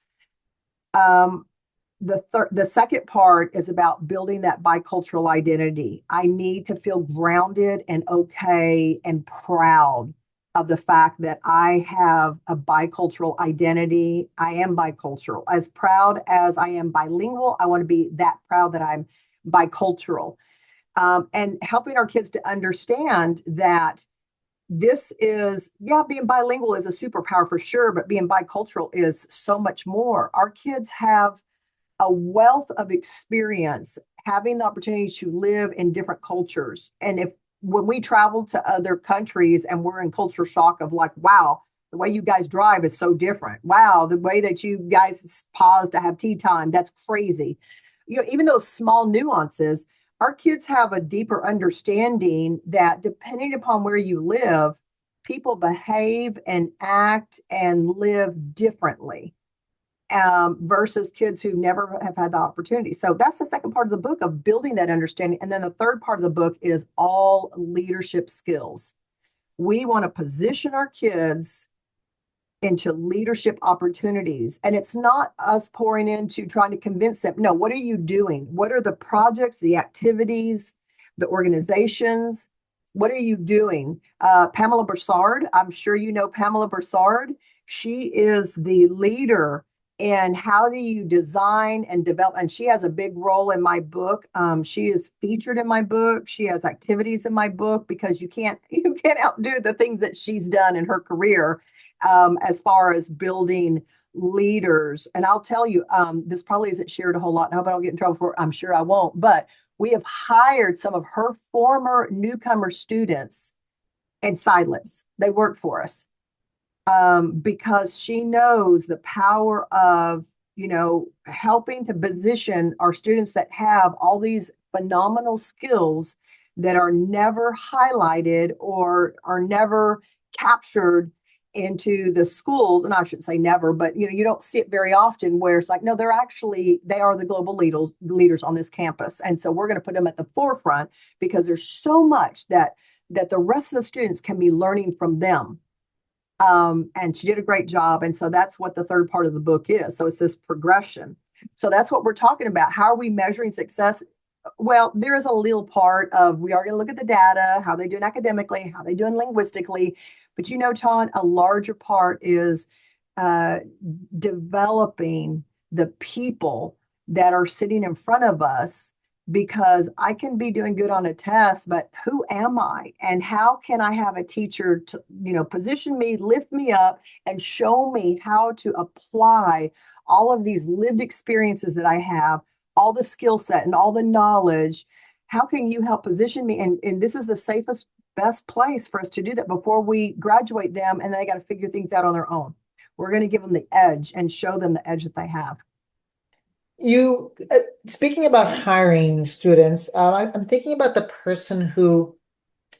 The second part is about building that bicultural identity. I need to feel grounded and okay and proud of the fact that I have a bicultural identity. I am bicultural. As proud as I am bilingual, I want to be that proud that I'm bicultural. And helping our kids to understand that this is, being bilingual is a superpower for sure, but being bicultural is so much more. Our kids have a wealth of experience having the opportunity to live in different cultures. And when we travel to other countries and we're in culture shock of like, wow, the way you guys drive is so different. Wow, the way that you guys pause to have tea time, that's crazy. Even those small nuances, our kids have a deeper understanding that depending upon where you live, people behave and act and live differently. Versus kids who never have had the opportunity. So that's the second part of the book of building that understanding. And then the third part of the book is all leadership skills. We want to position our kids into leadership opportunities. And it's not us pouring into trying to convince them. No, what are you doing? What are the projects, the activities, the organizations? What are you doing? Pamela Broussard, I'm sure you know Pamela Broussard. She is the leader. And how do you design and develop? And she has a big role in my book. She is featured in my book. She has activities in my book because you can't outdo the things that she's done in her career as far as building leaders. And I'll tell you, this probably isn't shared a whole lot. I hope I don't get in trouble for it. I'm sure I won't. But We have hired some of her former newcomer students in Seidlitz. They work for us because she knows the power of, helping to position our students that have all these phenomenal skills that are never highlighted or are never captured into the schools. And I shouldn't say never, but you don't see it very often where it's like, no, they are the global leaders on this campus. And so we're going to put them at the forefront because there's so much that the rest of the students can be learning from them. And she did a great job. And so that's what the third part of the book is. So it's this progression. So that's what we're talking about. How are we measuring success? Well, there is a little part of we are going to look at the data, how they're doing academically, how they're doing linguistically. But Ton, a larger part is uh, developing the people that are sitting in front of us because I can be doing good on a test, but who am I? And how can I have a teacher to, position me, lift me up, and show me how to apply all of these lived experiences that I have, all the skill set and all the knowledge? How can you help position me? And this is the safest, best place for us to do that before we graduate them and they got to figure things out on their own. We're going to give them the edge and show them the edge that they have. You speaking about hiring students, I'm thinking about the person who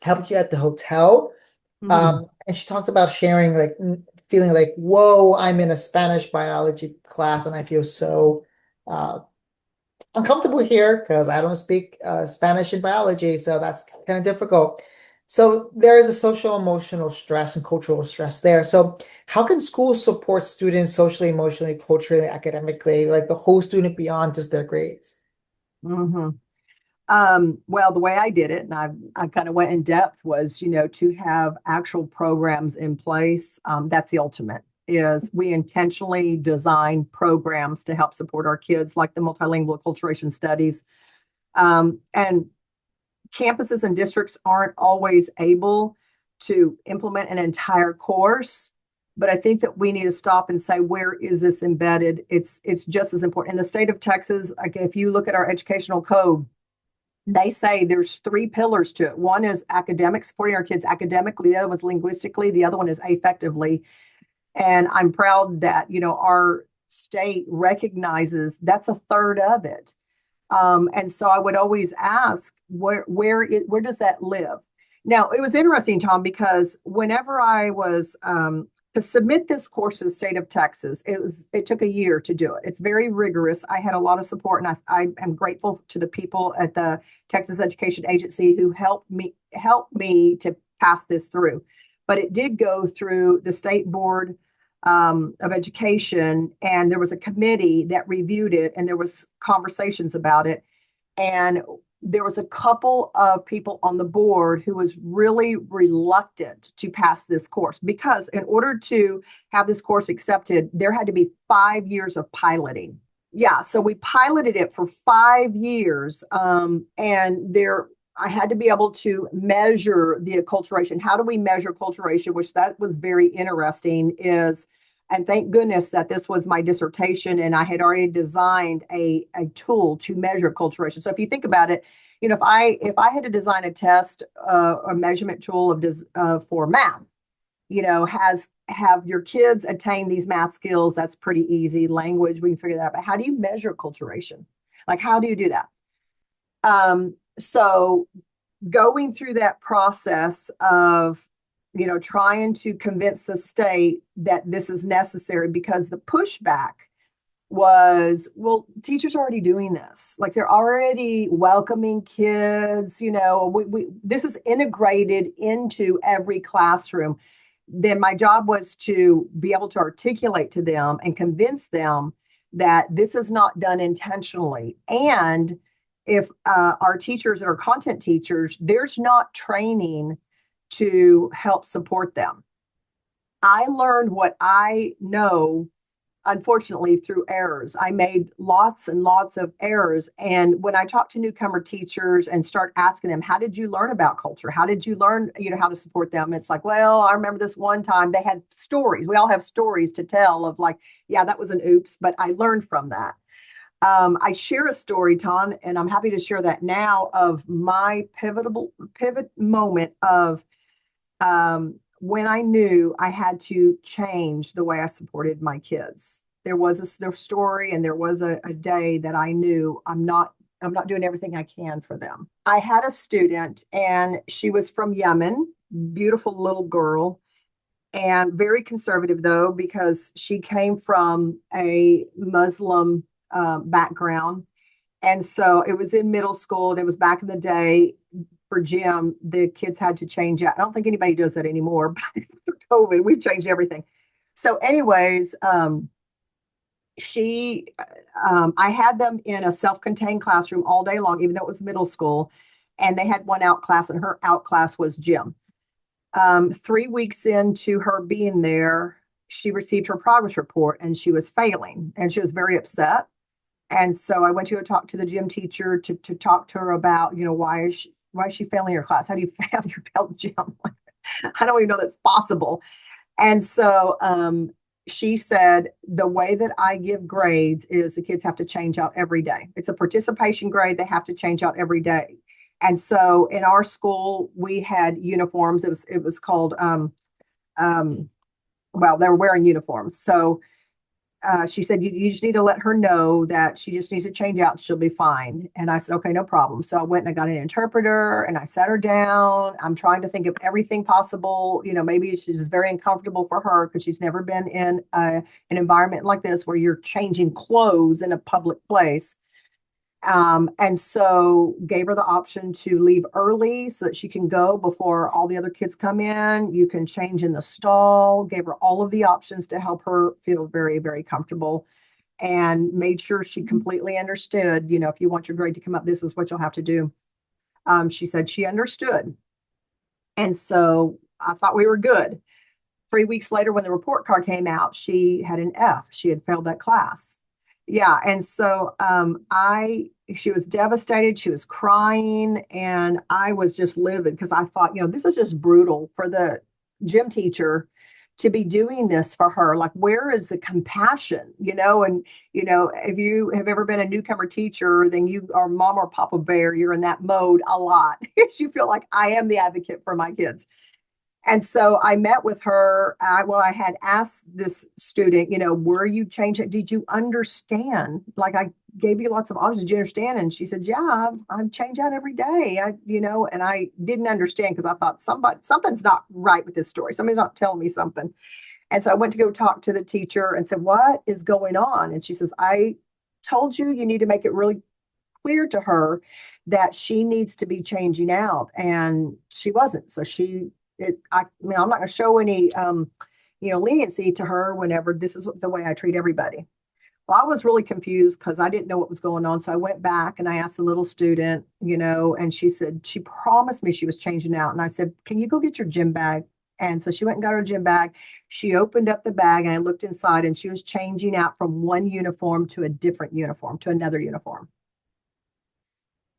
helped you at the hotel. Mm-hmm. And she talked about sharing like feeling like, whoa, I'm in a Spanish biology class and I feel so uh, uncomfortable here because I don't speak Spanish in biology, so that's kind of difficult. So there is a social emotional stress and cultural stress there. So how can schools support students socially, emotionally, culturally, academically, like the whole student beyond just their grades? Mm-hmm. Well, the way I did it, and I kind of went in depth, was to have actual programs in place. That's the ultimate. Is we intentionally design programs to help support our kids, like the multilingual acculturation studies. And campuses and districts aren't always able to implement an entire course. But I think that we need to stop and say, where is this embedded? It's just as important. In the state of Texas, like if you look at our educational code, they say there's three pillars to it. One is academic, supporting our kids academically. The other one's linguistically. The other one is affectively. And I'm proud that, our state recognizes that's a third of it. And so I would always ask, where does that live? Now, it was interesting, Tom, because whenever I was to submit this course to the state of Texas, it took a year to do it. It's very rigorous. I had a lot of support, and I am grateful to the people at the Texas Education Agency who helped me to pass this through. But it did go through the state board of education, and there was a committee that reviewed it, and there was conversations about it. And there was a couple of people on the board who was really reluctant to pass this course because in order to have this course accepted, there had to be 5 years of piloting. Yeah, so we piloted it for 5 years, and I had to be able to measure the acculturation. How do we measure acculturation? Which that was very interesting. And thank goodness that this was my dissertation, and I had already designed a tool to measure acculturation. So if you think about it, if I had to design a test, a measurement tool for math, have your kids attain these math skills? That's pretty easy. Language, we can figure that out. But how do you measure acculturation? Like, how do you do that? So going through that process of, trying to convince the state that this is necessary because the pushback was, well, teachers are already doing this. Like they're already welcoming kids, this is integrated into every classroom. Then my job was to be able to articulate to them and convince them that this is not done intentionally. And if our teachers and our content teachers, there's not training to help support them. I learned what I know, unfortunately, through errors. I made lots and lots of errors. And when I talk to newcomer teachers and start asking them, how did you learn about culture? How did you learn, how to support them? It's like, well, I remember this one time they had stories. We all have stories to tell of like, yeah, that was an oops, but I learned from that. I share a story, Ton, and I'm happy to share that now of my pivot moment of when I knew I had to change the way I supported my kids. There was their story, and there was a day that I knew I'm not doing everything I can for them. I had a student, and she was from Yemen, beautiful little girl, and very conservative though, because she came from a Muslim background. And so it was in middle school, and it was back in the day for gym, the kids had to change out. I don't think anybody does that anymore, but after COVID, we've changed everything. So, anyways, she, I had them in a self-contained classroom all day long, even though it was middle school, and they had one out class, and her out class was gym. 3 weeks into her being there, she received her progress report, and she was failing, and she was very upset. And so I went to go talk to the gym teacher to talk to her about, why is she failing her class? How do you fail your fail gym? I don't even know that's possible. And so she said the way that I give grades is the kids have to change out every day. It's a participation grade. They have to change out every day. And so in our school, we had uniforms. It was called um, well, they were wearing uniforms. So she said, you just need to let her know that she just needs to change out. She'll be fine. And I said, okay, no problem. So I went and I got an interpreter, and I sat her down. I'm trying to think of everything possible. Maybe she's just very uncomfortable for her because she's never been in an environment like this where you're changing clothes in a public place. And so gave her the option to leave early so that she can go before all the other kids come in. You can change in the stall, gave her all of the options to help her feel very, very comfortable, and made sure she completely understood, if you want your grade to come up, this is what you'll have to do. She said she understood. And so I thought we were good. 3 weeks later, when the report card came out, she had an F. She had failed that class. Yeah. And so she was devastated. She was crying. And I was just livid because I thought, this is just brutal for the gym teacher to be doing this for her. Like, where is the compassion? And, if you have ever been a newcomer teacher, then you are mom or papa bear. You're in that mode a lot. You feel like I am the advocate for my kids. And so I met with her. I had asked this student, were you changing? Did you understand? Like, I gave you lots of options. Did you understand? And she said, yeah, I change out every day. And I didn't understand because I thought something's not right with this story. Somebody's not telling me something. And so I went to go talk to the teacher and said, what is going on? And she says, I told you need to make it really clear to her that she needs to be changing out. And she wasn't. So I'm not going to show any, leniency to her whenever this is the way I treat everybody. Well, I was really confused because I didn't know what was going on. So I went back and I asked the little student, and she said, she promised me she was changing out. And I said, can you go get your gym bag? And so she went and got her gym bag. She opened up the bag and I looked inside, and she was changing out from one uniform to a different uniform, to another uniform.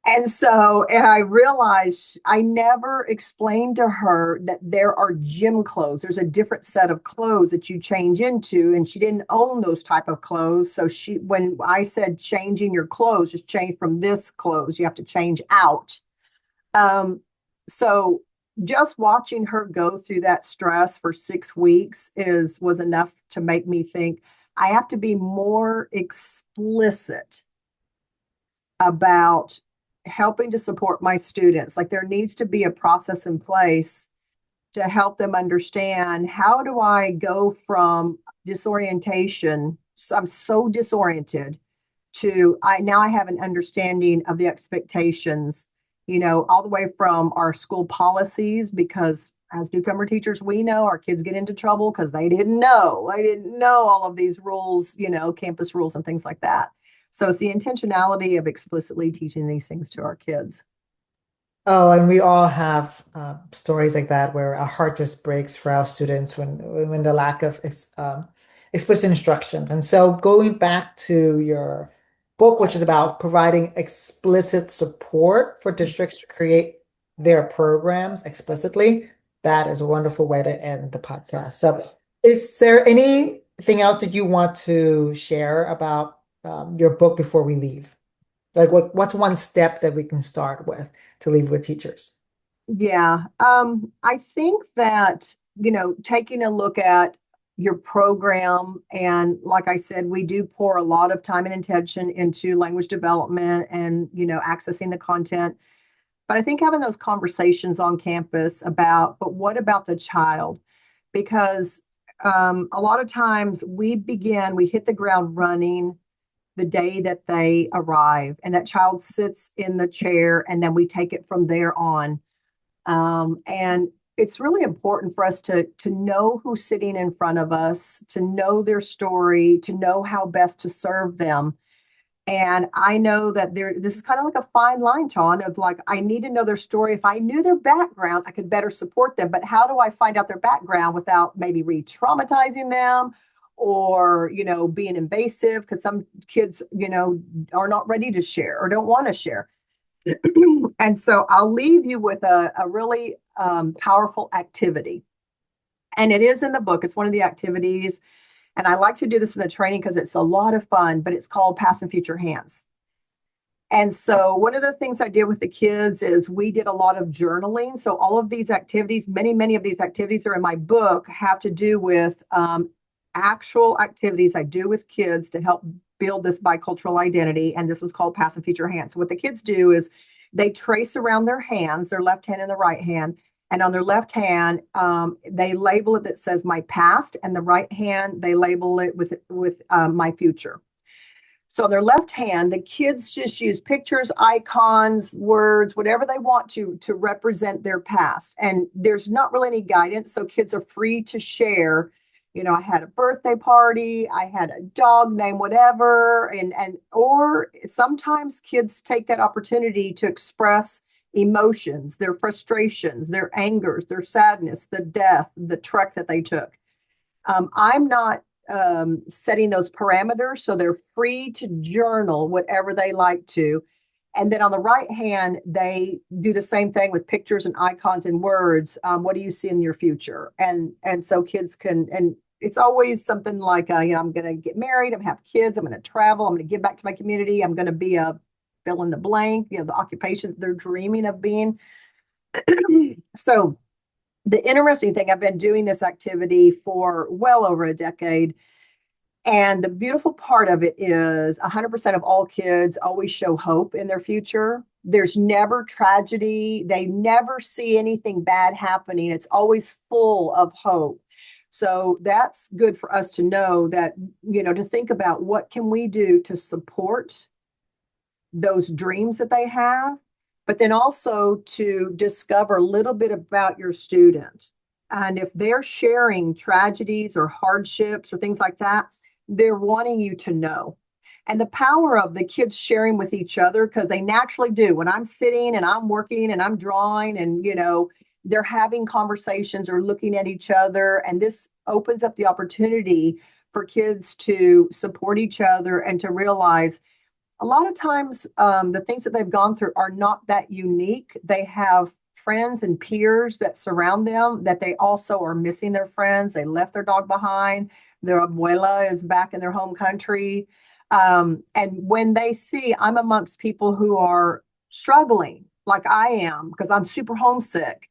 And I realized I never explained to her that there are gym clothes. There's a different set of clothes that you change into, and she didn't own those type of clothes. So when I said changing your clothes, just change from this clothes, you have to change out. So just watching her go through that stress for 6 weeks was enough to make me think I have to be more explicit about helping to support my students. Like, there needs to be a process in place to help them understand, how do I go from disorientation? So I'm so disoriented to I have an understanding of the expectations, all the way from our school policies, because as newcomer teachers, we know our kids get into trouble because they didn't know. They didn't know all of these rules, campus rules and things like that. So it's the intentionality of explicitly teaching these things to our kids. Oh, and we all have stories like that where our heart just breaks for our students when the lack of explicit instructions. And so going back to your book, which is about providing explicit support for districts to create their programs explicitly, that is a wonderful way to end the podcast. So is there anything else that you want to share about your book before we leave? Like what's one step that we can start with to leave with teachers? Yeah. I think that, taking a look at your program, and like I said, we do pour a lot of time and attention into language development and, accessing the content. But I think having those conversations on campus about, but what about the child? Because a lot of times we hit the ground running the day that they arrive, and that child sits in the chair, and then we take it from there on. And it's really important for us to know who's sitting in front of us, to know their story, to know how best to serve them. And I know that this is kind of like a fine line, Ton, of like, I need to know their story. If I knew their background, I could better support them. But how do I find out their background without maybe re-traumatizing them or, being invasive? Because some kids, are not ready to share or don't want to share. And so I'll leave you with a really powerful activity. And it is in the book. It's one of the activities. And I like to do this in the training because it's a lot of fun, but it's called Past and Future Hands. And so one of the things I did with the kids is we did a lot of journaling. So all of these activities, many of these activities are in my book, have to do with actual activities I do with kids to help build this bicultural identity. And this was called Past and Future Hands. So what the kids do is they trace around their hands, their left hand and the right hand. And on their left hand, they label it that says my past, and the right hand, they label it with my future. So on their left hand, the kids just use pictures, icons, words, whatever they want to represent their past. And there's not really any guidance, so kids are free to share. I had a birthday party, I had a dog name, whatever, and or sometimes kids take that opportunity to express emotions, their frustrations, their angers, their sadness, the death, the trek that they took. I'm not setting those parameters, so they're free to journal whatever they like to. And then on the right hand, they do the same thing with pictures and icons and words. What do you see in your future? And so kids can, and it's always something like, I'm going to get married, I'm going to have kids, I'm going to travel, I'm going to give back to my community, I'm going to be a fill in the blank, the occupation they're dreaming of being. So the interesting thing, I've been doing this activity for well over a decade. And the beautiful part of it is 100% of all kids always show hope in their future. There's never tragedy. They never see anything bad happening. It's always full of hope. So that's good for us to know that, to think about what can we do to support those dreams that they have, but then also to discover a little bit about your student. And if they're sharing tragedies or hardships or things like that, they're wanting you to know. And the power of the kids sharing with each other, because they naturally do. When I'm sitting and I'm working and I'm drawing and, they're having conversations or looking at each other. And this opens up the opportunity for kids to support each other and to realize a lot of times the things that they've gone through are not that unique. They have friends and peers that surround them that they also are missing their friends. They left their dog behind. Their abuela is back in their home country. And when they see I'm amongst people who are struggling like I am because I'm super homesick,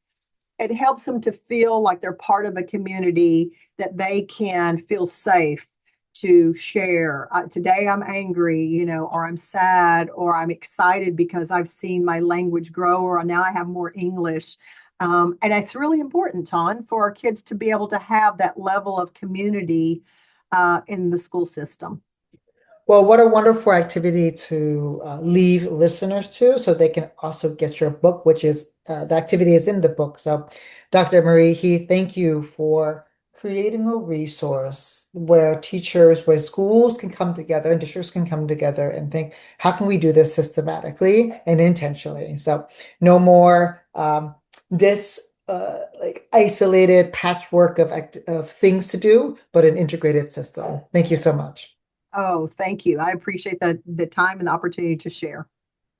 it helps them to feel like they're part of a community that they can feel safe to share. Today I'm angry, or I'm sad, or I'm excited because I've seen my language grow, or now I have more English. And it's really important, Ton, for our kids to be able to have that level of community in the school system. Well, what a wonderful activity to leave listeners to so they can also get your book, which is the activity is in the book. So, Dr. Marie Heath, thank you for creating a resource where teachers, where schools can come together and districts can come together and think, how can we do this systematically and intentionally? So, no more this like isolated patchwork of things to do, but an integrated system. Thank you so much. Oh, thank you. I appreciate the time and the opportunity to share.